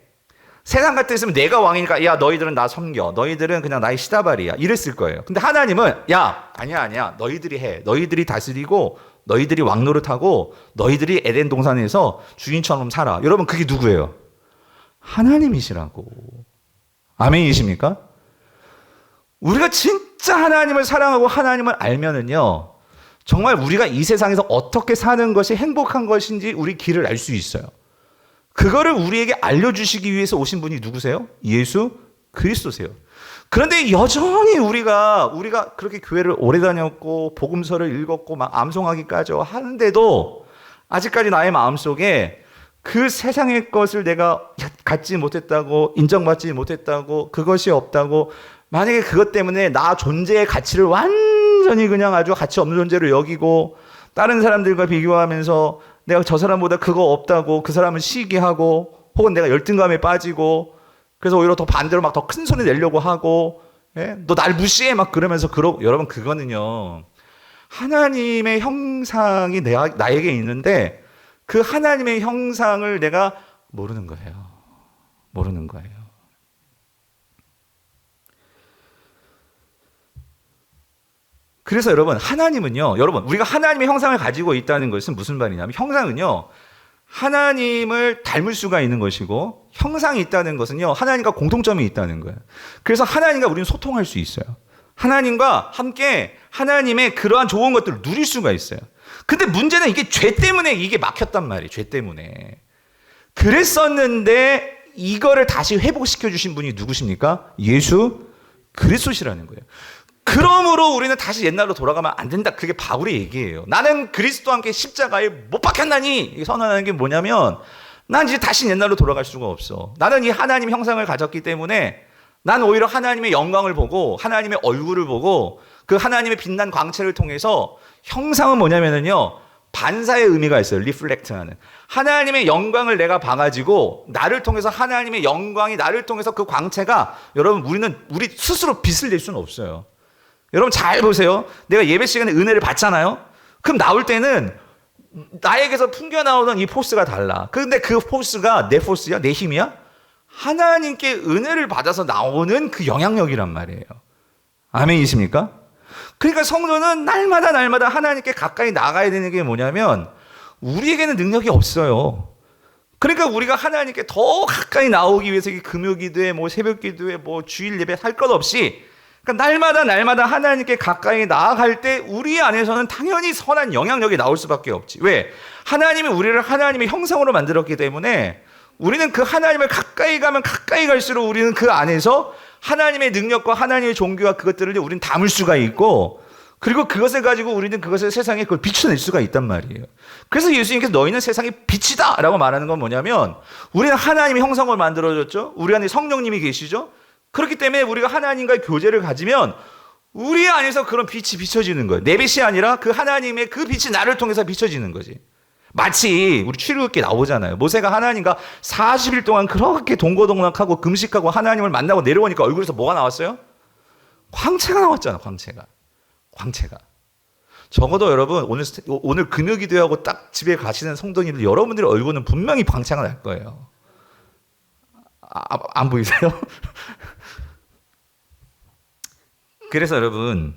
세상 같았으면 내가 왕이니까 야 너희들은 나 섬겨. 너희들은 그냥 나의 시다발이야. 이랬을 거예요. 근데 하나님은 야 아니야. 너희들이 해. 너희들이 다스리고 너희들이 왕 노릇하고 너희들이 에덴 동산에서 주인처럼 살아. 여러분 그게 누구예요? 하나님이시라고. 아멘이십니까? 우리가 진짜 하나님을 사랑하고 하나님을 알면은요 정말 우리가 이 세상에서 어떻게 사는 것이 행복한 것인지 우리 길을 알 수 있어요. 그거를 우리에게 알려주시기 위해서 오신 분이 누구세요? 예수 그리스도세요. 그런데 여전히 우리가 그렇게 교회를 오래 다녔고 복음서를 읽었고 막 암송하기까지 하는데도 아직까지 나의 마음속에 그 세상의 것을 내가 갖지 못했다고 인정받지 못했다고 그것이 없다고 만약에 그것 때문에 나 존재의 가치를 완전히 그냥 아주 가치 없는 존재로 여기고 다른 사람들과 비교하면서 내가 저 사람보다 그거 없다고 그 사람은 시기하고 혹은 내가 열등감에 빠지고 그래서 오히려 더 반대로 막 더 큰 소리 내려고 하고 너 날 무시해 막 그러면서 여러분 그거는요 하나님의 형상이 나에게 있는데 그 하나님의 형상을 내가 모르는 거예요. 그래서 하나님은요, 우리가 하나님의 형상을 가지고 있다는 것은 무슨 말이냐면, 형상은요, 하나님을 닮을 수가 있는 것이고, 형상이 있다는 것은요, 하나님과 공통점이 있다는 거예요. 그래서 하나님과 우리는 소통할 수 있어요. 하나님과 함께 하나님의 그러한 좋은 것들을 누릴 수가 있어요. 근데 문제는 이게 죄 때문에 이게 막혔단 말이에요. 죄 때문에. 그랬었는데, 이거를 다시 회복시켜 주신 분이 누구십니까? 예수 그리스도시라는 거예요. 그러므로 우리는 다시 옛날로 돌아가면 안 된다. 그게 바울의 얘기예요. 나는 그리스도와 함께 십자가에 못 박혔나니 선언하는 게 뭐냐면 난 이제 다시 옛날로 돌아갈 수가 없어. 나는 이 하나님 형상을 가졌기 때문에 난 오히려 하나님의 영광을 보고 하나님의 얼굴을 보고 그 하나님의 빛난 광채를 통해서 형상은 뭐냐면요 반사의 의미가 있어요. 리플렉트하는 하나님의 영광을 내가 봐가지고 나를 통해서 하나님의 영광이 나를 통해서 그 광채가 여러분 우리 스스로 빛을 낼 수는 없어요. 여러분 잘 보세요. 내가 예배 시간에 은혜를 받잖아요. 그럼 나올 때는 나에게서 풍겨나오던 이 포스가 달라. 근데 그 포스가 내 포스야? 내 힘이야? 하나님께 은혜를 받아서 나오는 그 영향력이란 말이에요. 아멘이십니까? 그러니까 성도는 날마다 하나님께 가까이 나가야 되는 게 뭐냐면 우리에게는 능력이 없어요. 그러니까 우리가 하나님께 더 가까이 나오기 위해서 이 금요기도에 뭐 새벽기도에 뭐 주일 예배 할 것 없이 그러니까 날마다 하나님께 가까이 나아갈 때 우리 안에서는 당연히 선한 영향력이 나올 수밖에 없지. 왜? 하나님이 우리를 하나님의 형상으로 만들었기 때문에 우리는 그 하나님을 가까이 가면 가까이 갈수록 우리는 그 안에서 하나님의 능력과 하나님의 종교와 그것들을 우리는 담을 수가 있고 그리고 그것을 가지고 우리는 그것을 세상에 그걸 비춰낼 수가 있단 말이에요. 그래서 예수님께서 너희는 세상의 빛이다 라고 말하는 건 뭐냐면 우리는 하나님의 형상으로 만들어졌죠. 우리 안에 성령님이 계시죠. 그렇기 때문에 우리가 하나님과의 교제를 가지면 우리 안에서 그런 빛이 비춰지는 거예요. 내 빛이 아니라 그 하나님의 그 빛이 나를 통해서 비춰지는 거지. 마치 우리 출애굽기에 나오잖아요. 모세가 하나님과 40일 동안 그렇게 동고동락하고 금식하고 하나님을 만나고 내려오니까 얼굴에서 뭐가 나왔어요? 광채가 나왔잖아. 광채가. 적어도 여러분 오늘 금요기도하고 딱 집에 가시는 성도님들 여러분들의 얼굴은 분명히 광채가 날 거예요. 안 보이세요? 그래서 여러분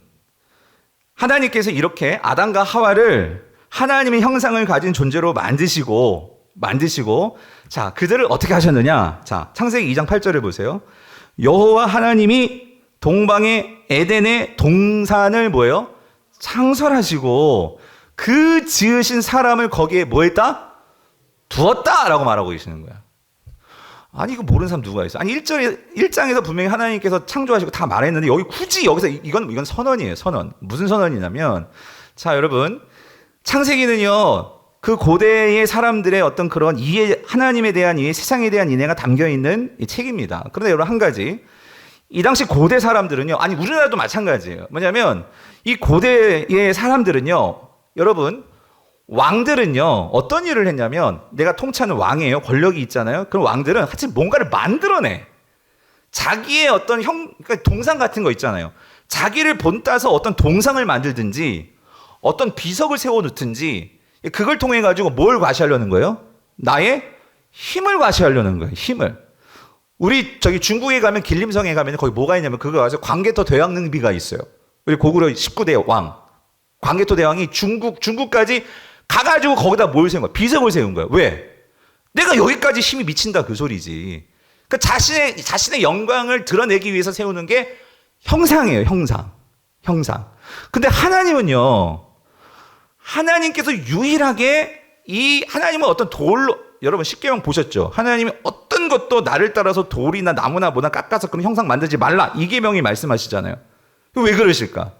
하나님께서 이렇게 아담과 하와를 하나님의 형상을 가진 존재로 만드시고 자 그들을 어떻게 하셨느냐. 자 창세기 2장 8절을 보세요. 여호와 하나님이 동방의 에덴의 동산을 뭐예요? 창설하시고 그 지으신 사람을 거기에 뭐 했다? 두었다 라고 말하고 계시는 거야. 아니 이거 모르는 사람 누가 있어? 아니 1장에서 분명히 하나님께서 창조하시고 다 말했는데 여기 굳이 여기서 이건 선언이에요. 선언. 무슨 선언이냐면 자 여러분 창세기는요 그 고대의 사람들의 어떤 그런 이해, 하나님에 대한 이해, 세상에 대한 이해가 담겨있는 이 책입니다. 그런데 여러분 한 가지 이 당시 고대 사람들은요 아니 우리나라도 마찬가지예요. 뭐냐면 이 고대의 사람들은요 여러분 왕들은요 어떤 일을 했냐면 내가 통치하는 왕이에요. 권력이 있잖아요. 그럼 왕들은 하여튼 뭔가를 만들어내. 자기의 어떤 그러니까 동상 같은 거 있잖아요. 자기를 본따서 어떤 동상을 만들든지 어떤 비석을 세워놓든지 그걸 통해 가지고 뭘 과시하려는 거예요? 나의 힘을 과시하려는 거예요. 힘을. 우리 저기 중국에 가면 길림성에 가면 거기 뭐가 있냐면 그거 가서 광개토 대왕릉비가 있어요. 우리 고구려 19대 왕 광개토 대왕이 중국까지 가가지고 거기다 뭘 세운 거야? 비석을 세운 거야. 왜? 내가 여기까지 힘이 미친다 그 소리지. 그러니까 자신의 영광을 드러내기 위해서 세우는 게 형상이에요. 형상. 근데 하나님은요. 하나님께서 유일하게 이 하나님은 어떤 돌로 여러분 십계명 보셨죠? 하나님이 어떤 것도 나를 따라서 돌이나 나무나 뭐나 깎아서 그런 형상 만들지 말라. 이 계명이 말씀하시잖아요. 왜 그러실까?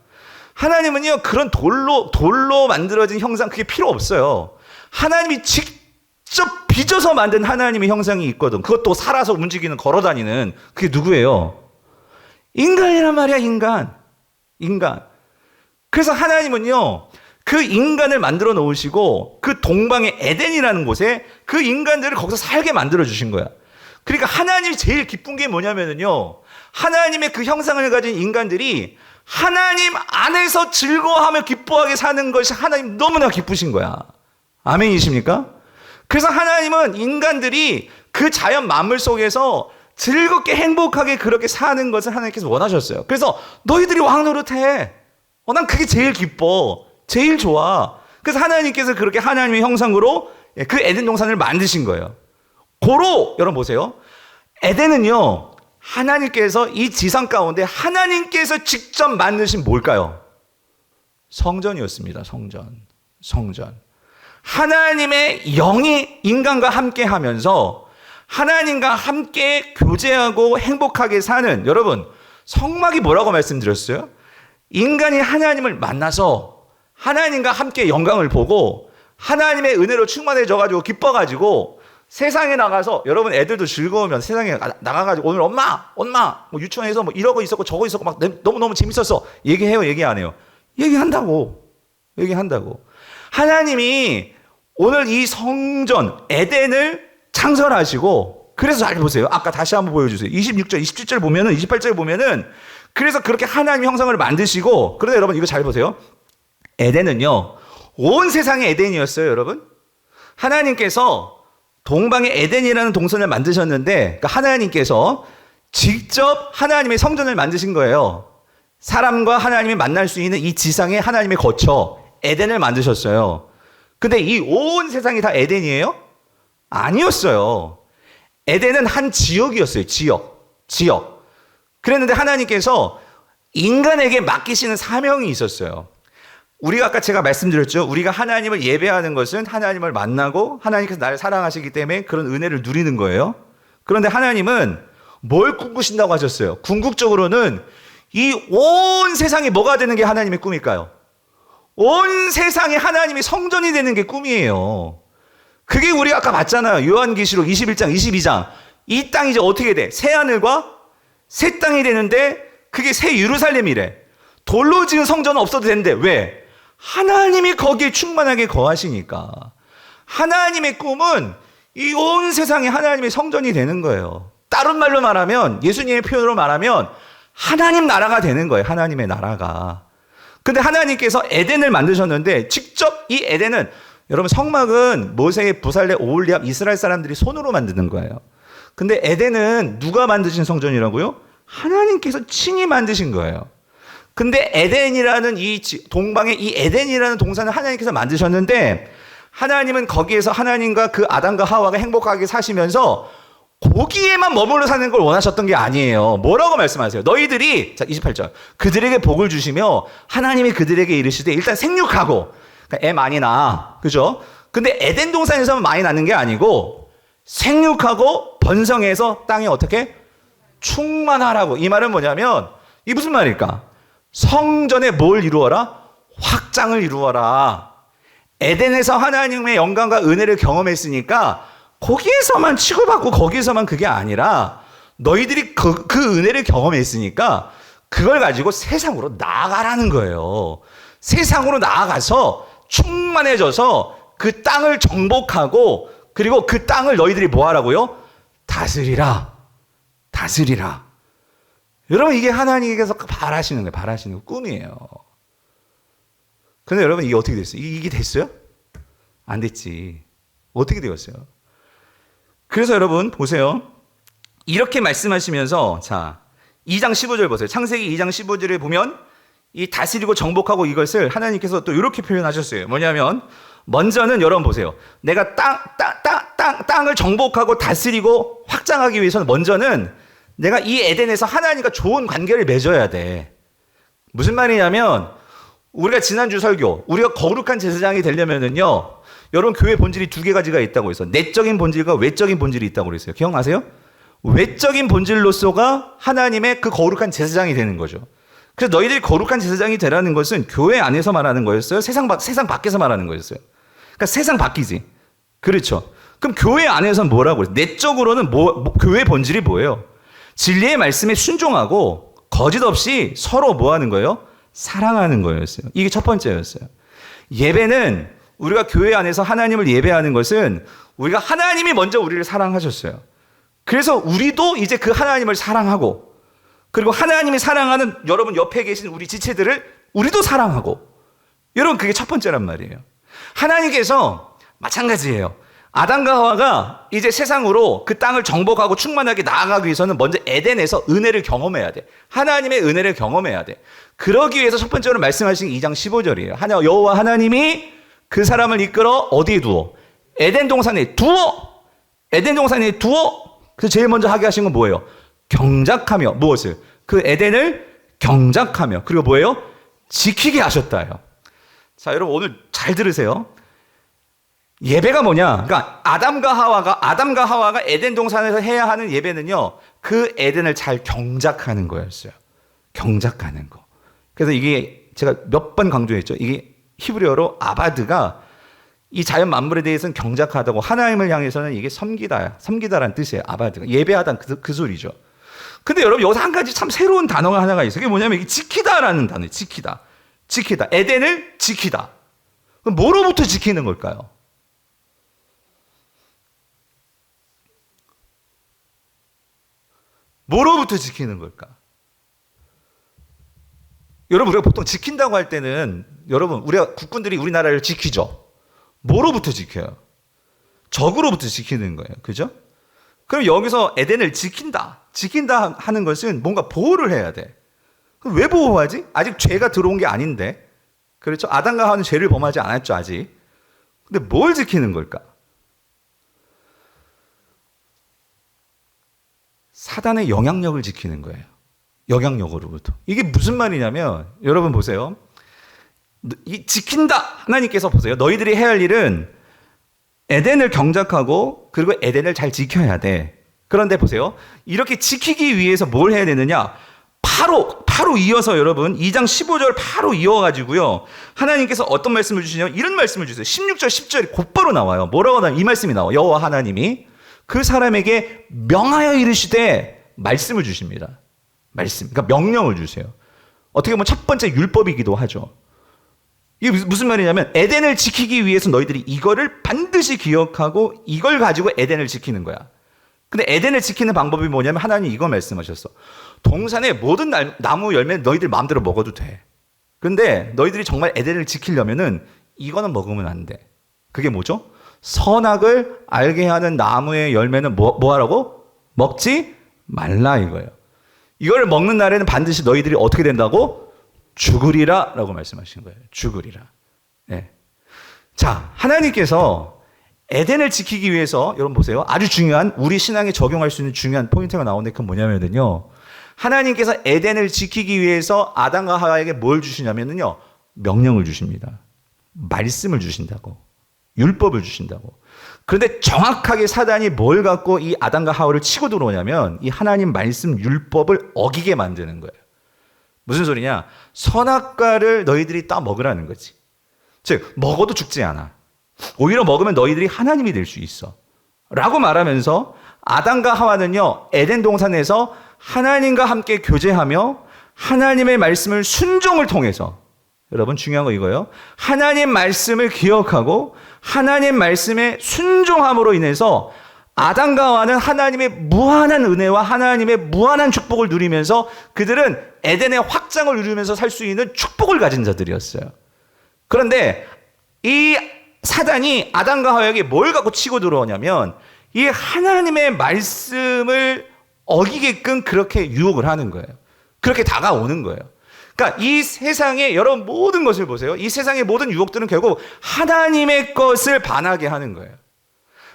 하나님은요 그런 돌로 만들어진 형상 그게 필요 없어요. 하나님이 직접 빚어서 만든 하나님의 형상이 있거든. 그것도 살아서 움직이는 걸어다니는 그게 누구예요? 인간이란 말이야. 인간. 그래서 하나님은요 그 인간을 만들어 놓으시고 그 동방의 에덴이라는 곳에 그 인간들을 거기서 살게 만들어 주신 거야. 그러니까 하나님이 제일 기쁜 게 뭐냐면요 하나님의 그 형상을 가진 인간들이 하나님 안에서 즐거워하며 기뻐하게 사는 것이 하나님 너무나 기쁘신 거야. 아멘이십니까? 그래서 하나님은 인간들이 그 자연 만물 속에서 즐겁게 행복하게 그렇게 사는 것을 하나님께서 원하셨어요. 그래서 너희들이 왕 노릇해. 난 그게 제일 기뻐. 제일 좋아. 그래서 하나님께서 그렇게 하나님의 형상으로 그 에덴 동산을 만드신 거예요. 고로 여러분 보세요. 에덴은요. 하나님께서 이 지상 가운데 하나님께서 직접 만드신 뭘까요? 성전이었습니다. 성전. 하나님의 영이 인간과 함께 하면서 하나님과 함께 교제하고 행복하게 사는 여러분 성막이 뭐라고 말씀드렸어요? 인간이 하나님을 만나서 하나님과 함께 영광을 보고 하나님의 은혜로 충만해져가지고 기뻐가지고 세상에 나가서 여러분 애들도 즐거우면 세상에 나가가지고 오늘 엄마 뭐 유치원에서 뭐 이러고 있었고 저거 있었고 막 너무너무 재밌었어. 얘기해요? 얘기 안 해요? 얘기한다고. 하나님이 오늘 이 성전 에덴을 창설하시고 그래서 잘 보세요. 아까 다시 한번 보여주세요. 26절 27절 보면은 28절 보면은 그래서 그렇게 하나님 형상을 만드시고 그런데 여러분 이거 잘 보세요. 에덴은요 온 세상의 에덴이었어요. 여러분 하나님께서 동방의 에덴이라는 동산을 만드셨는데 그러니까 하나님께서 직접 하나님의 성전을 만드신 거예요. 사람과 하나님이 만날 수 있는 이 지상에 하나님의 거처 에덴을 만드셨어요. 근데 이 온 세상이 다 에덴이에요? 아니었어요. 에덴은 한 지역이었어요. 지역. 그랬는데 하나님께서 인간에게 맡기시는 사명이 있었어요. 우리가 아까 제가 말씀드렸죠. 우리가 하나님을 예배하는 것은 하나님을 만나고 하나님께서 나를 사랑하시기 때문에 그런 은혜를 누리는 거예요. 그런데 하나님은 뭘 꿈꾸신다고 하셨어요? 궁극적으로는 이 온 세상이 뭐가 되는 게 하나님의 꿈일까요? 온 세상에 하나님이 성전이 되는 게 꿈이에요. 그게 우리가 아까 봤잖아요. 요한계시록 21장, 22장. 이 땅이 이제 어떻게 돼? 새 하늘과 새 땅이 되는데 그게 새 예루살렘이래. 돌로 지은 성전은 없어도 되는데 왜? 하나님이 거기에 충만하게 거하시니까. 하나님의 꿈은 이 온 세상에 하나님의 성전이 되는 거예요. 다른 말로 말하면, 예수님의 표현으로 말하면 하나님 나라가 되는 거예요. 하나님의 나라가. 근데 하나님께서 에덴을 만드셨는데 직접 이 에덴은, 여러분 성막은 모세, 부살레, 오홀리압 이스라엘 사람들이 손으로 만드는 거예요. 근데 에덴은 누가 만드신 성전이라고요? 하나님께서 친히 만드신 거예요. 근데 에덴이라는 이 동방의 이 에덴이라는 동산을 하나님께서 만드셨는데 하나님은 거기에서 하나님과 그 아담과 하와가 행복하게 사시면서 거기에만 머물러 사는 걸 원하셨던 게 아니에요. 뭐라고 말씀하세요? 너희들이, 자 28절, 그들에게 복을 주시며 하나님이 그들에게 이르시되 일단 생육하고, 그러니까 애 많이 낳아, 그죠? 근데 에덴 동산에서만 많이 낳는 게 아니고 생육하고 번성해서 땅에 어떻게? 충만하라고. 이 말은 뭐냐면 이게 무슨 말일까? 성전에 뭘 이루어라? 확장을 이루어라. 에덴에서 하나님의 영광과 은혜를 경험했으니까 거기에서만 치고받고 거기에서만 그게 아니라 너희들이 그 은혜를 경험했으니까 그걸 가지고 세상으로 나아가라는 거예요. 세상으로 나아가서 충만해져서 그 땅을 정복하고 그리고 그 땅을 너희들이 뭐 하라고요? 다스리라. 여러분 이게 하나님께서 바라시는 거예요. 바라시는 거, 꿈이에요. 근데 여러분 이게 어떻게 됐어요? 이게 됐어요? 안 됐지. 어떻게 되었어요? 그래서 여러분 보세요. 이렇게 말씀하시면서 자 2장 15절 보세요. 창세기 2장 15절에 보면 이 다스리고 정복하고 이것을 하나님께서 또 이렇게 표현하셨어요. 뭐냐면 먼저는 여러분 보세요. 내가 땅을 정복하고 다스리고 확장하기 위해서는 먼저는 내가 이 에덴에서 하나님과 좋은 관계를 맺어야 돼. 무슨 말이냐면 우리가 지난주 설교, 우리가 거룩한 제사장이 되려면은요, 여러분 교회 본질이 두 가지가 있다고 해서 내적인 본질과 외적인 본질이 있다고 그랬어요. 기억나세요? 외적인 본질로서가 하나님의 그 거룩한 제사장이 되는 거죠. 그래서 너희들이 거룩한 제사장이 되라는 것은 교회 안에서 말하는 거였어요? 세상 밖에서 말하는 거였어요? 그러니까 세상 밖이지. 그렇죠. 그럼 교회 안에서는 뭐라고 그래요? 내적으로는 교회 본질이 뭐예요? 진리의 말씀에 순종하고 거짓 없이 서로 뭐 하는 거예요? 사랑하는 거였어요. 이게 첫 번째였어요. 예배는 우리가 교회 안에서 하나님을 예배하는 것은 우리가 하나님이 먼저 우리를 사랑하셨어요. 그래서 우리도 이제 그 하나님을 사랑하고 그리고 하나님이 사랑하는 여러분 옆에 계신 우리 지체들을 우리도 사랑하고, 여러분 그게 첫 번째란 말이에요. 하나님께서 마찬가지예요. 아담과 하와가 이제 세상으로 그 땅을 정복하고 충만하게 나아가기 위해서는 먼저 에덴에서 은혜를 경험해야 돼. 하나님의 은혜를 경험해야 돼. 그러기 위해서 첫 번째로 말씀하신 2장 15절이에요. 여호와 하나님이 그 사람을 이끌어 어디에 두어? 에덴 동산에 두어. 에덴 동산에 두어. 그래서 제일 먼저 하게 하신 건 뭐예요? 경작하며. 무엇을? 그 에덴을 경작하며. 그리고 뭐예요? 지키게 하셨다요. 자, 여러분 오늘 잘 들으세요. 예배가 뭐냐? 그러니까 아담과 하와가 에덴 동산에서 해야 하는 예배는요, 그 에덴을 잘 경작하는 거였어요. 경작하는 거. 그래서 이게 제가 몇 번 강조했죠. 이게 히브리어로 아바드가 이 자연 만물에 대해서는 경작하다고, 하나님을 향해서는 이게 섬기다라는 뜻이에요. 아바드가 예배하다는 그 소리죠. 근데 여러분 여기서 한 가지 참 새로운 단어가 하나가 있어요. 그게 뭐냐면 이게 지키다라는 단어예요. 지키다. 에덴을 지키다. 그럼 뭐로부터 지키는 걸까요? 뭐로부터 지키는 걸까? 여러분 우리가 보통 지킨다고 할 때는 여러분 우리가 국군들이 우리나라를 지키죠. 뭐로부터 지켜요? 적으로부터 지키는 거예요. 그죠? 그럼 여기서 에덴을 지킨다 하는 것은 뭔가 보호를 해야 돼. 그럼 왜 보호하지? 아직 죄가 들어온 게 아닌데. 그렇죠? 아담과 하와는 죄를 범하지 않았죠, 아직. 근데 뭘 지키는 걸까? 사단의 영향력을 지키는 거예요. 영향력으로부터. 이게 무슨 말이냐면 여러분 보세요. 이 지킨다. 하나님께서 보세요. 너희들이 해야 할 일은 에덴을 경작하고 그리고 에덴을 잘 지켜야 돼. 그런데 보세요. 이렇게 지키기 위해서 뭘 해야 되느냐? 바로 이어서 여러분 2장 15절 바로 이어가지고요. 하나님께서 어떤 말씀을 주시냐면 이런 말씀을 주세요. 16절 10절이 곧바로 나와요. 뭐라고 나와요? 이 말씀이 나와요. 여호와 하나님이 그 사람에게 명하여 이르시되 말씀을 주십니다. 말씀. 그러니까 명령을 주세요. 어떻게 보면 첫 번째 율법이기도 하죠. 이게 무슨 말이냐면 에덴을 지키기 위해서 너희들이 이거를 반드시 기억하고 이걸 가지고 에덴을 지키는 거야. 근데 에덴을 지키는 방법이 뭐냐면 하나님이 이거 말씀하셨어. 동산의 모든 나무 열매 너희들 마음대로 먹어도 돼. 근데 너희들이 정말 에덴을 지키려면은 이거는 먹으면 안 돼. 그게 뭐죠? 선악을 알게 하는 나무의 열매는 뭐 하라고? 먹지 말라 이거예요. 이걸 먹는 날에는 반드시 너희들이 어떻게 된다고? 죽으리라 라고 말씀하신 거예요. 죽으리라. 네. 자, 하나님께서 에덴을 지키기 위해서 여러분 보세요. 아주 중요한 우리 신앙에 적용할 수 있는 중요한 포인트가 나오는데 그건 뭐냐면요. 하나님께서 에덴을 지키기 위해서 아담과 하와에게 뭘 주시냐면요. 명령을 주십니다. 말씀을 주신다고. 율법을 주신다고. 그런데 정확하게 사단이 뭘 갖고 이 아담과 하와를 치고 들어오냐면 이 하나님 말씀 율법을 어기게 만드는 거예요. 무슨 소리냐? 선악과를 너희들이 따 먹으라는 거지. 즉 먹어도 죽지 않아. 오히려 먹으면 너희들이 하나님이 될 수 있어. 라고 말하면서 아담과 하와는요. 에덴 동산에서 하나님과 함께 교제하며 하나님의 말씀을 순종을 통해서 여러분 중요한 거 이거예요. 하나님 말씀을 기억하고 하나님 말씀에 순종함으로 인해서 아담과 하와는 하나님의 무한한 은혜와 하나님의 무한한 축복을 누리면서 그들은 에덴의 확장을 누리면서 살 수 있는 축복을 가진 자들이었어요. 그런데 이 사단이 아담과 하와에게 뭘 갖고 치고 들어오냐면 이 하나님의 말씀을 어기게끔 그렇게 유혹을 하는 거예요. 그렇게 다가오는 거예요. 그러니까 이 세상의 여러분 모든 것을 보세요. 이 세상의 모든 유혹들은 결국 하나님의 것을 반하게 하는 거예요.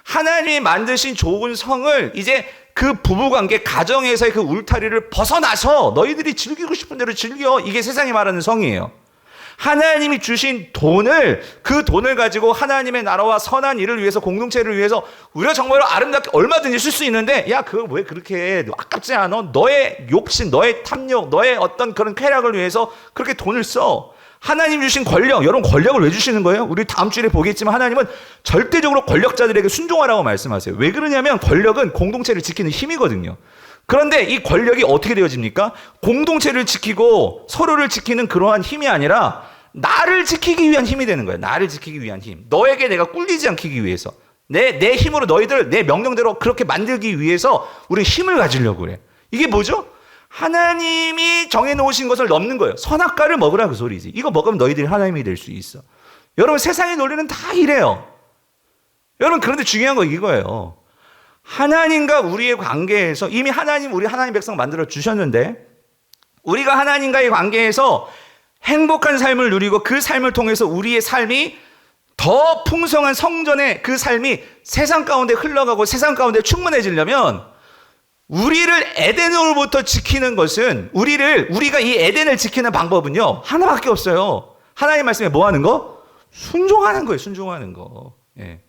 하나님이 만드신 좋은 성을 이제 그 부부관계 가정에서의 그 울타리를 벗어나서 너희들이 즐기고 싶은 대로 즐겨. 이게 세상이 말하는 성이에요. 하나님이 주신 돈을 그 돈을 가지고 하나님의 나라와 선한 일을 위해서 공동체를 위해서 우리가 정말로 아름답게 얼마든지 쓸 수 있는데 야 그걸 왜 그렇게 아깝지 않아? 너의 욕심, 너의 탐욕, 너의 어떤 그런 쾌락을 위해서 그렇게 돈을 써. 하나님 주신 권력, 여러분 권력을 왜 주시는 거예요? 우리 다음 주에 보겠지만 하나님은 절대적으로 권력자들에게 순종하라고 말씀하세요. 왜 그러냐면 권력은 공동체를 지키는 힘이거든요. 그런데 이 권력이 어떻게 되어집니까? 공동체를 지키고 서로를 지키는 그러한 힘이 아니라 나를 지키기 위한 힘이 되는 거예요. 나를 지키기 위한 힘. 너에게 내가 꿀리지 않기 위해서. 내 힘으로 너희들 내 명령대로 그렇게 만들기 위해서 우리 힘을 가지려고 그래. 이게 뭐죠? 하나님이 정해놓으신 것을 넘는 거예요. 선악과를 먹으라 그 소리지. 이거 먹으면 너희들이 하나님이 될 수 있어. 여러분 세상의 논리는 다 이래요. 여러분 그런데 중요한 거 이거예요. 하나님과 우리의 관계에서 이미 우리 하나님 백성 만들어 주셨는데 우리가 하나님과의 관계에서 행복한 삶을 누리고 그 삶을 통해서 우리의 삶이 더 풍성한 성전의 그 삶이 세상 가운데 흘러가고 세상 가운데 충만해지려면 우리를 에덴으로부터 지키는 것은 우리가 이 에덴을 지키는 방법은요 하나밖에 없어요. 하나님 말씀에 뭐 하는 거? 순종하는 거예요. 순종하는 거. 예.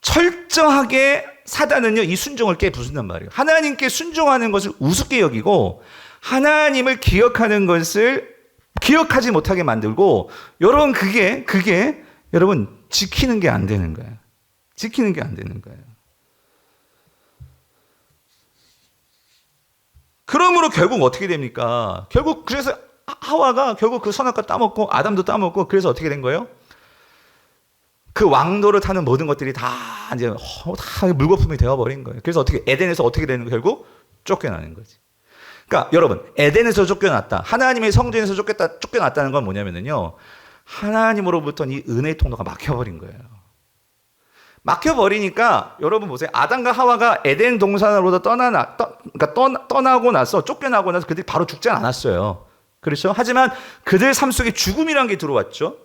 철저하게 사단은요 이 순종을 깨부순단 말이에요. 하나님께 순종하는 것을 우습게 여기고 하나님을 기억하는 것을 기억하지 못하게 만들고 여러분 그게 여러분 지키는 게 안 되는 거예요. 지키는 게 안 되는 거예요. 그러므로 결국 어떻게 됩니까? 결국 그래서 하와가 결국 그 선악과 따먹고 아담도 따먹고 그래서 어떻게 된 거예요? 그 왕도를 타는 모든 것들이 다 이제 다 물거품이 되어버린 거예요. 그래서 에덴에서 어떻게 되는 거예요? 결국 쫓겨나는 거지. 그러니까 여러분 에덴에서 쫓겨났다. 하나님의 성전에서 쫓겨났다는 건 뭐냐면요. 하나님으로부터 이 은혜의 통로가 막혀버린 거예요. 막혀버리니까 여러분 보세요. 아담과 하와가 에덴 동산으로부터 떠나고 나서 쫓겨나고 나서 그들이 바로 죽지 않았어요. 그렇죠? 하지만 그들 삶 속에 죽음이란 게 들어왔죠.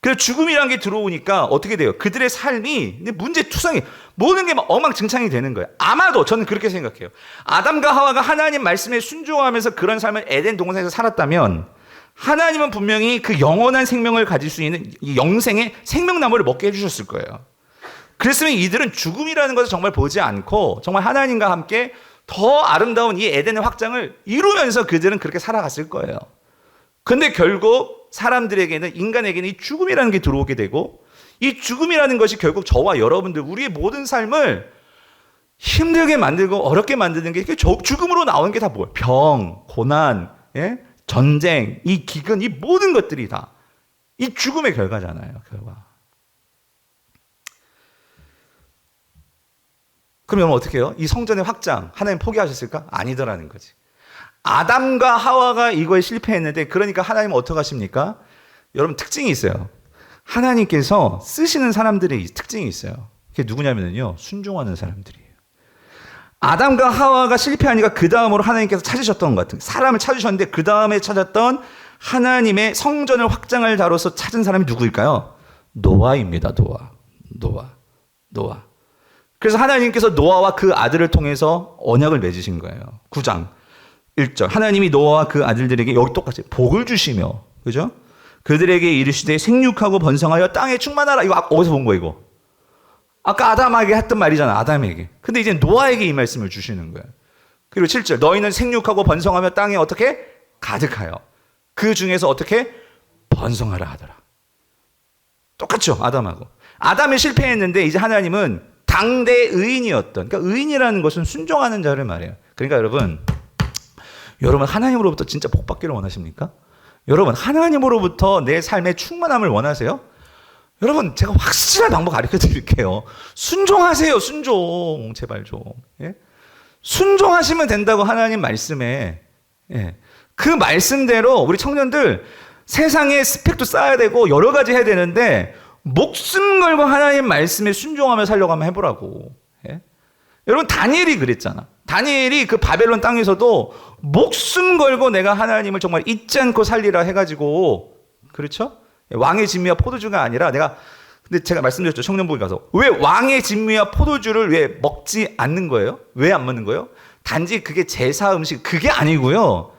그래서 죽음이라는 게 들어오니까 어떻게 돼요? 그들의 삶이 문제투성이 모든 게 막 엉망진창이 되는 거예요. 아마도 저는 그렇게 생각해요. 아담과 하와가 하나님 말씀에 순종하면서 그런 삶을 에덴 동산에서 살았다면 하나님은 분명히 그 영원한 생명을 가질 수 있는 이 영생의 생명나무를 먹게 해주셨을 거예요. 그랬으면 이들은 죽음이라는 것을 정말 보지 않고 정말 하나님과 함께 더 아름다운 이 에덴의 확장을 이루면서 그들은 그렇게 살아갔을 거예요. 근데 결국 사람들에게는, 인간에게는 이 죽음이라는 게 들어오게 되고, 이 죽음이라는 것이 결국 저와 여러분들, 우리의 모든 삶을 힘들게 만들고 어렵게 만드는 게 죽음으로 나오는 게 다 뭐예요? 병, 고난, 예? 전쟁, 이 기근, 이 모든 것들이 다 이 죽음의 결과잖아요. 결과. 그럼 여러분 어떻게 해요? 이 성전의 확장 하나님 포기하셨을까? 아니더라는 거지. 아담과 하와가 이거에 실패했는데, 그러니까 하나님은 어떻게 하십니까? 여러분 특징이 있어요. 하나님께서 쓰시는 사람들의 특징이 있어요. 그게 누구냐면요, 순종하는 사람들이에요. 아담과 하와가 실패하니까 그 다음으로 하나님께서 찾으셨던 것 같은, 사람을 찾으셨는데 그 다음에 찾았던 하나님의 성전을 확장할 자로서 찾은 사람이 누구일까요? 노아입니다. 노아. 그래서 하나님께서 노아와 그 아들을 통해서 언약을 맺으신 거예요. 9장 1절. 하나님이 노아와 그 아들들에게 여기 똑같이 복을 주시며, 그죠? 그들에게 이르시되 생육하고 번성하여 땅에 충만하라. 이거 어디서 본 거예요, 이거? 아까 아담에게 했던 말이잖아, 아담에게. 근데 이제 노아에게 이 말씀을 주시는 거예요. 그리고 7절. 너희는 생육하고 번성하며 땅에 어떻게? 가득하여. 그 중에서 어떻게? 번성하라 하더라. 똑같죠, 아담하고. 아담이 실패했는데 이제 하나님은 당대 의인이었던, 그러니까 의인이라는 것은 순종하는 자를 말해요. 그러니까 여러분 하나님으로부터 진짜 복 받기를 원하십니까? 여러분 하나님으로부터 내 삶의 충만함을 원하세요? 여러분 제가 확실한 방법 가르쳐 드릴게요. 순종하세요. 순종. 제발 좀. 예? 순종하시면 된다고 하나님 말씀에. 예. 그 말씀대로 우리 청년들 세상에 스펙도 쌓아야 되고 여러 가지 해야 되는데 목숨 걸고 하나님 말씀에 순종하며 살려고 한번 해보라고. 예? 여러분 다니엘이 그랬잖아. 다니엘이 그 바벨론 땅에서도 목숨 걸고 내가 하나님을 정말 잊지 않고 살리라 해가지고, 그렇죠? 왕의 진미와 포도주가 아니라 근데 제가 말씀드렸죠. 청년부에 가서. 왜 왕의 진미와 포도주를 왜 먹지 않는 거예요? 왜 안 먹는 거예요? 단지 그게 제사 음식, 그게 아니고요.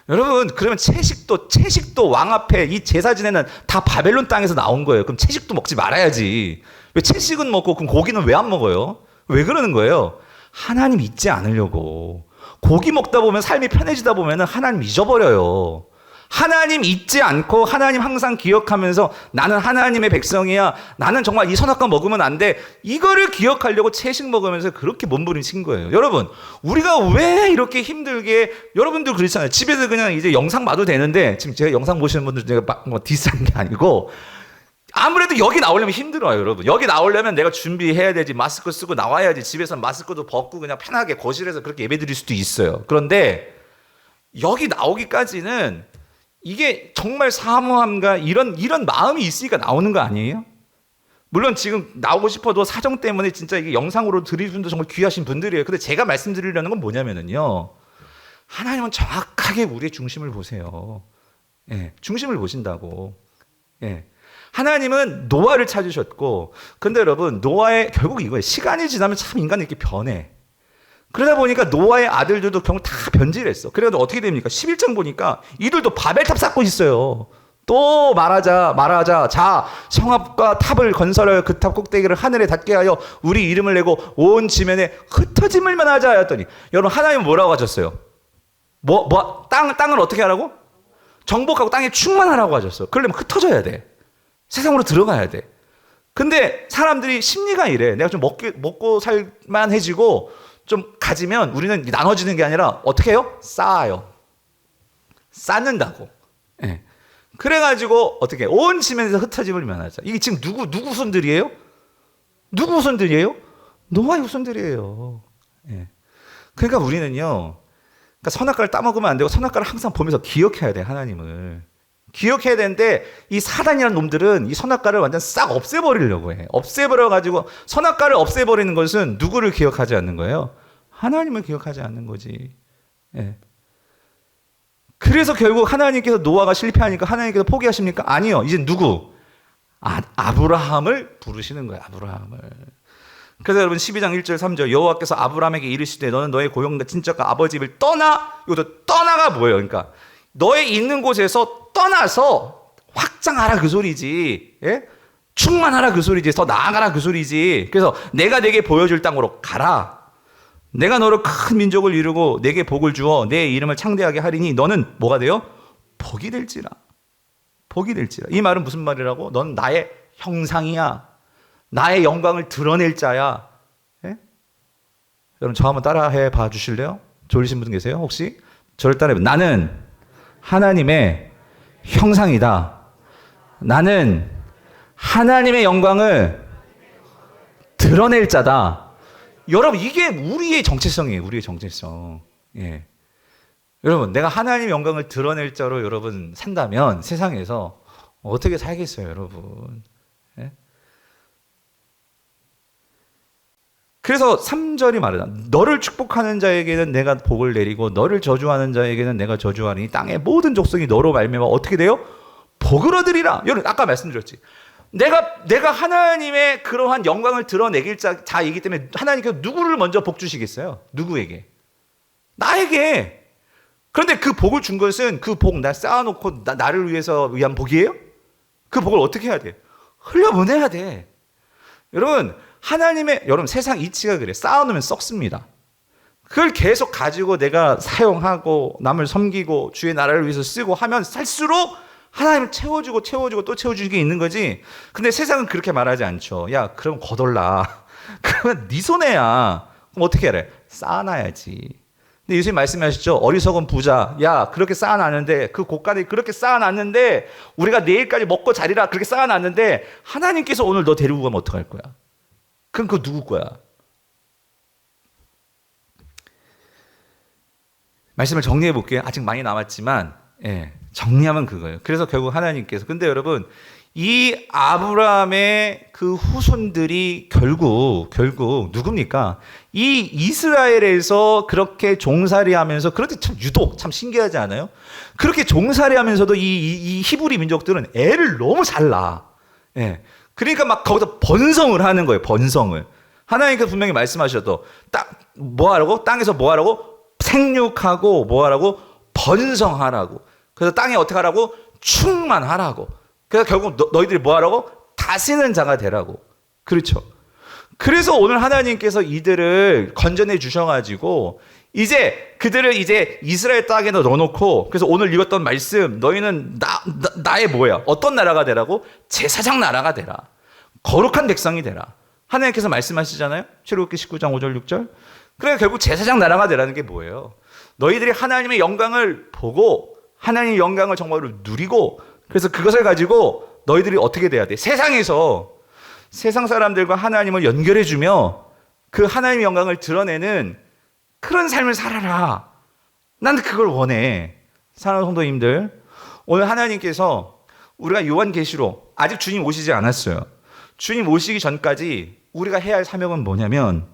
여러분, 그러면 채식도 왕 앞에 이 제사 지내는 다 바벨론 땅에서 나온 거예요. 그럼 채식도 먹지 말아야지. 왜 채식은 먹고 그럼 고기는 왜 안 먹어요? 왜 그러는 거예요? 하나님 잊지 않으려고. 고기 먹다 보면 삶이 편해지다 보면 하나님 잊어버려요. 하나님 잊지 않고 하나님 항상 기억하면서 나는 하나님의 백성이야. 나는 정말 이 선악과 먹으면 안 돼. 이거를 기억하려고 채식 먹으면서 그렇게 몸부림친 거예요. 여러분, 우리가 왜 이렇게 힘들게, 여러분들 그렇잖아요. 집에서 그냥 이제 영상 봐도 되는데, 지금 제가 영상 보시는 분들 제가 뭐 디스하는 게 아니고, 아무래도 여기 나오려면 힘들어요, 여러분. 여기 나오려면 내가 준비해야 되지. 마스크 쓰고 나와야지. 집에서 마스크도 벗고 그냥 편하게 거실에서 그렇게 예배 드릴 수도 있어요. 그런데 여기 나오기까지는 이게 정말 사모함과 이런 마음이 있으니까 나오는 거 아니에요? 물론 지금 나오고 싶어도 사정 때문에 진짜 이게 영상으로 드릴 분도 정말 귀하신 분들이에요. 근데 제가 말씀드리려는 건 뭐냐면요. 하나님은 정확하게 우리의 중심을 보세요. 예, 중심을 보신다고. 예. 하나님은 노아를 찾으셨고, 근데 여러분, 노아의 결국 이거예요. 시간이 지나면 참 인간이 이렇게 변해. 그러다 보니까 노아의 아들들도 결국 다 변질했어. 그래도 어떻게 됩니까? 11장 보니까 이들도 바벨탑 쌓고 있어요. 또 말하자. 자, 성읍과 탑을 건설하여 그 탑 꼭대기를 하늘에 닿게 하여 우리 이름을 내고 온 지면에 흩어짐을만 하자 하였더니, 여러분 하나님은 뭐라고 하셨어요? 땅을 어떻게 하라고? 정복하고 땅에 충만하라고 하셨어. 그러려면 흩어져야 돼. 세상으로 들어가야 돼. 근데 사람들이 심리가 이래. 내가 좀 먹고 살만해지고 좀 가지면 우리는 나눠지는 게 아니라 어떻게 해요? 쌓아요. 쌓는다고. 예. 그래가지고 어떻게 온 지면에서 흩어짐을 면하자. 이게 지금 누구 후손들이에요? 누구 후손들이에요? 노아의 후손들이에요. 예. 그러니까 우리는요. 그러니까 선악과를 따먹으면 안 되고 선악과를 항상 보면서 기억해야 돼. 하나님을. 기억해야 되는데 이 사단이라는 놈들은 이 선악과를 완전 싹 없애버리려고 해. 없애버려가지고 선악과를 없애버리는 것은 누구를 기억하지 않는 거예요? 하나님을 기억하지 않는 거지. 예. 그래서 결국 하나님께서 노아가 실패하니까 하나님께서 포기하십니까? 아니요. 이제 누구? 아브라함을 부르시는 거예요. 아브라함을. 그래서 여러분 12장 1절 3절 여호와께서 아브라함에게 이르시되 너는 너의 고향과 친척과 아버지 집을 떠나. 이것도 떠나가 뭐예요? 그러니까 너의 있는 곳에서 떠나서 확장하라 그 소리지. 예? 충만하라 그 소리지. 더 나아가라 그 소리지. 그래서 내가 내게 보여줄 땅으로 가라. 내가 너를 큰 민족을 이루고 내게 복을 주어 내 이름을 창대하게 하리니 너는 뭐가 돼요? 복이 될지라. 복이 될지라. 이 말은 무슨 말이라고? 넌 나의 형상이야. 나의 영광을 드러낼 자야. 예? 여러분 저 한번 따라해 봐 주실래요? 졸리신 분 계세요? 혹시? 저를 따라해. 나는 하나님의 형상이다. 나는 하나님의 영광을 드러낼 자다. 여러분 이게 우리의 정체성이에요. 우리의 정체성. 예. 여러분 내가 하나님의 영광을 드러낼 자로 여러분 산다면 세상에서 어떻게 살겠어요 여러분. 예? 그래서 3절이 말하다. 너를 축복하는 자에게는 내가 복을 내리고 너를 저주하는 자에게는 내가 저주하니 땅의 모든 족속이 너로 말미암아 어떻게 돼요? 복을 얻으리라. 여러분 아까 말씀드렸지. 내가 하나님의 그러한 영광을 드러내길 자이기 때문에 하나님께서 누구를 먼저 복 주시겠어요? 누구에게? 나에게. 그런데 그 복을 준 것은 그 복 나 쌓아놓고 나를 위해서 위한 복이에요? 그 복을 어떻게 해야 돼? 흘려보내야 돼. 여러분 여러분 세상 이치가 그래. 쌓아놓으면 썩습니다. 그걸 계속 가지고 내가 사용하고 남을 섬기고 주의 나라를 위해서 쓰고 하면 살수록 하나님을 채워주고 또 채워주는 게 있는 거지. 근데 세상은 그렇게 말하지 않죠. 야 그럼 거덜나. 그러면 네 손해야. 그럼 어떻게 해야 돼? 쌓아놔야지. 근데 예수님 말씀하시죠. 어리석은 부자. 야 그렇게 쌓아놨는데 그 고간에 그렇게 쌓아놨는데 우리가 내일까지 먹고 자리라 그렇게 쌓아놨는데 하나님께서 오늘 너 데리고 가면 어떡할 거야? 그럼 그거 누구 거야? 말씀을 정리해 볼게요. 아직 많이 남았지만 정리하면 그거예요. 그래서 결국 하나님께서 근데 여러분 이 아브라함의 그 후손들이 결국 누굽니까? 이 이스라엘에서 그렇게 종살이하면서 그런데 참 유독 참 신기하지 않아요? 그렇게 종살이하면서도 이 히브리 민족들은 애를 너무 잘 낳아. 그러니까 막 거기서 번성을 하는 거예요. 번성을. 하나님께서 분명히 말씀하셔도 뭐 하라고? 땅에서 뭐 하라고? 생육하고 뭐 하라고? 번성하라고. 그래서 땅에 어떻게 하라고? 충만하라고. 그래서 결국 너희들이 뭐 하라고? 다스리는 자가 되라고. 그렇죠. 그래서 오늘 하나님께서 이들을 건져내 주셔가지고 이제 그들을 이제 이스라엘 땅에 넣어놓고 그래서 오늘 읽었던 말씀 너희는 나의 뭐야? 어떤 나라가 되라고? 제사장 나라가 되라. 거룩한 백성이 되라. 하나님께서 말씀하시잖아요. 출애굽기 19장 5절 6절. 그러니까 결국 제사장 나라가 되라는 게 뭐예요? 너희들이 하나님의 영광을 보고 하나님의 영광을 정말로 누리고 그래서 그것을 가지고 너희들이 어떻게 돼야 돼? 세상에서 세상 사람들과 하나님을 연결해주며 그 하나님의 영광을 드러내는 그런 삶을 살아라. 난 그걸 원해. 사랑하는 성도님들, 오늘 하나님께서 우리가 요한계시록 아직 주님 오시지 않았어요. 주님 오시기 전까지 우리가 해야 할 사명은 뭐냐면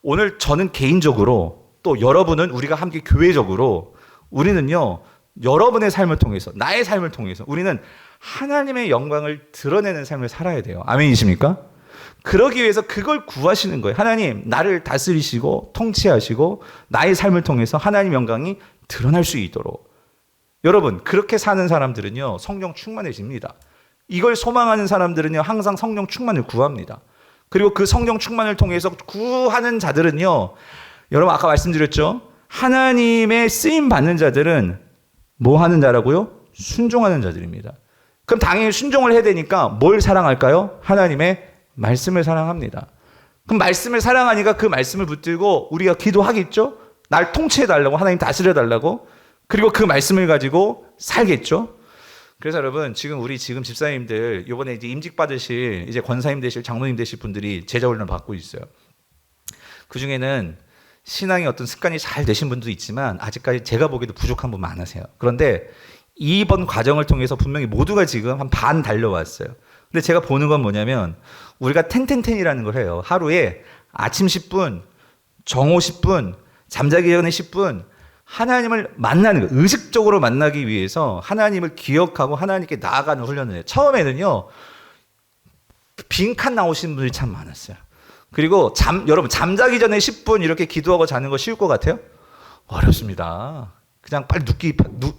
오늘 저는 개인적으로 또 여러분은 우리가 함께 교회적으로 우리는요 여러분의 삶을 통해서 나의 삶을 통해서 우리는 하나님의 영광을 드러내는 삶을 살아야 돼요. 아멘이십니까? 그러기 위해서 그걸 구하시는 거예요. 하나님 나를 다스리시고 통치하시고 나의 삶을 통해서 하나님 영광이 드러날 수 있도록. 여러분 그렇게 사는 사람들은요 성령 충만해집니다. 이걸 소망하는 사람들은요 항상 성령 충만을 구합니다. 그리고 그 성령 충만을 통해서 구하는 자들은요 여러분 아까 말씀드렸죠. 하나님의 쓰임 받는 자들은 뭐 하는 자라고요? 순종하는 자들입니다. 그럼 당연히 순종을 해야 되니까 뭘 사랑할까요? 하나님의 말씀을 사랑합니다. 그럼 말씀을 사랑하니까 그 말씀을 붙들고 우리가 기도하겠죠? 날 통치해달라고, 하나님 다스려달라고. 그리고 그 말씀을 가지고 살겠죠? 그래서 여러분 우리 집사님들 이번에 이제 임직 받으실 이제 권사님 되실 장로님 되실 분들이 제자 훈련을 받고 있어요. 그 중에는 신앙의 어떤 습관이 잘 되신 분도 있지만 아직까지 제가 보기에도 부족한 분 많으세요. 그런데 이번 과정을 통해서 분명히 모두가 지금 한 반 달려왔어요. 근데 제가 보는 건 뭐냐면 우리가 10-10-10이라는 걸 해요. 하루에 아침 10분, 정오 10분, 잠자기 전에 10분 하나님을 만나는 거, 의식적으로 만나기 위해서 하나님을 기억하고 하나님께 나아가는 훈련을 해요. 처음에는요 빈칸 나오시는 분들이 참 많았어요. 그리고 여러분 잠자기 전에 10분 이렇게 기도하고 자는 거 쉬울 것 같아요? 어렵습니다. 그냥 빨리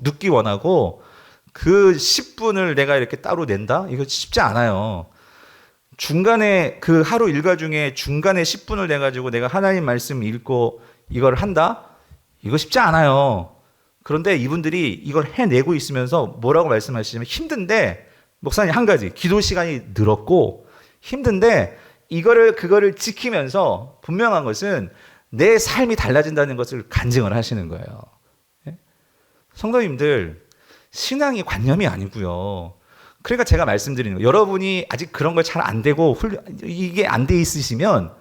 눕기 원하고 그 10분을 내가 이렇게 따로 낸다? 이거 쉽지 않아요. 중간에 그 하루 일과 중에 중간에 10분을 내가지고 내가 하나님 말씀 읽고 이걸 한다? 이거 쉽지 않아요. 그런데 이분들이 이걸 해내고 있으면서 뭐라고 말씀하시냐면 힘든데 목사님 한 가지 기도 시간이 늘었고 힘든데 그거를 지키면서 분명한 것은 내 삶이 달라진다는 것을 간증을 하시는 거예요. 성도님들 신앙이 관념이 아니고요. 그러니까 제가 말씀드리는 거예요. 여러분이 아직 그런 걸 잘 안 되고 이게 안 돼 있으시면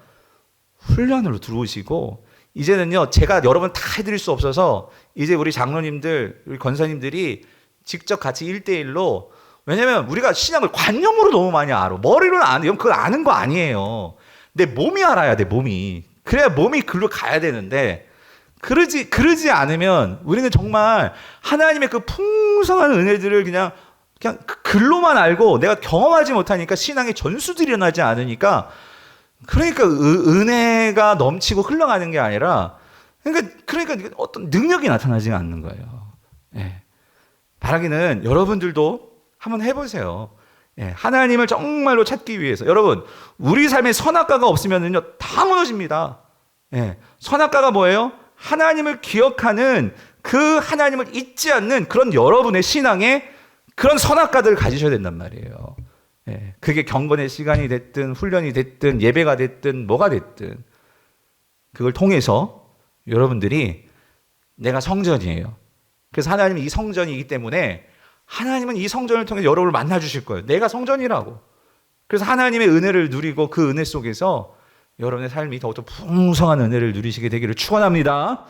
훈련으로 들어오시고 이제는요 제가 여러분 다 해드릴 수 없어서 이제 우리 장로님들 우리 권사님들이 직접 같이 1대1로 왜냐면 우리가 신앙을 관념으로 너무 많이 알아. 머리로는 안 해요. 그걸 아는 거 아니에요. 내 몸이 알아야 돼 몸이. 그래야 몸이 글로 가야 되는데 그러지 않으면 우리는 정말 하나님의 그 풍성한 은혜들을 그냥 글로만 알고 내가 경험하지 못하니까 신앙의 전수들이 일어나지 않으니까 그러니까 은혜가 넘치고 흘러가는 게 아니라 그러니까 어떤 능력이 나타나지 않는 거예요. 예. 바라기는 여러분들도 한번 해보세요. 예. 하나님을 정말로 찾기 위해서 여러분 우리 삶에 선악과가 없으면요 다 무너집니다. 예. 선악과가 뭐예요? 하나님을 기억하는 그 하나님을 잊지 않는 그런 여러분의 신앙에 그런 선악과들을 가지셔야 된단 말이에요. 예, 그게 경건의 시간이 됐든 훈련이 됐든 예배가 됐든 뭐가 됐든 그걸 통해서 여러분들이 내가 성전이에요. 그래서 하나님은 이 성전이기 때문에 하나님은 이 성전을 통해 여러분을 만나 주실 거예요. 내가 성전이라고. 그래서 하나님의 은혜를 누리고 그 은혜 속에서 여러분의 삶이 더욱더 풍성한 은혜를 누리시게 되기를 축원합니다.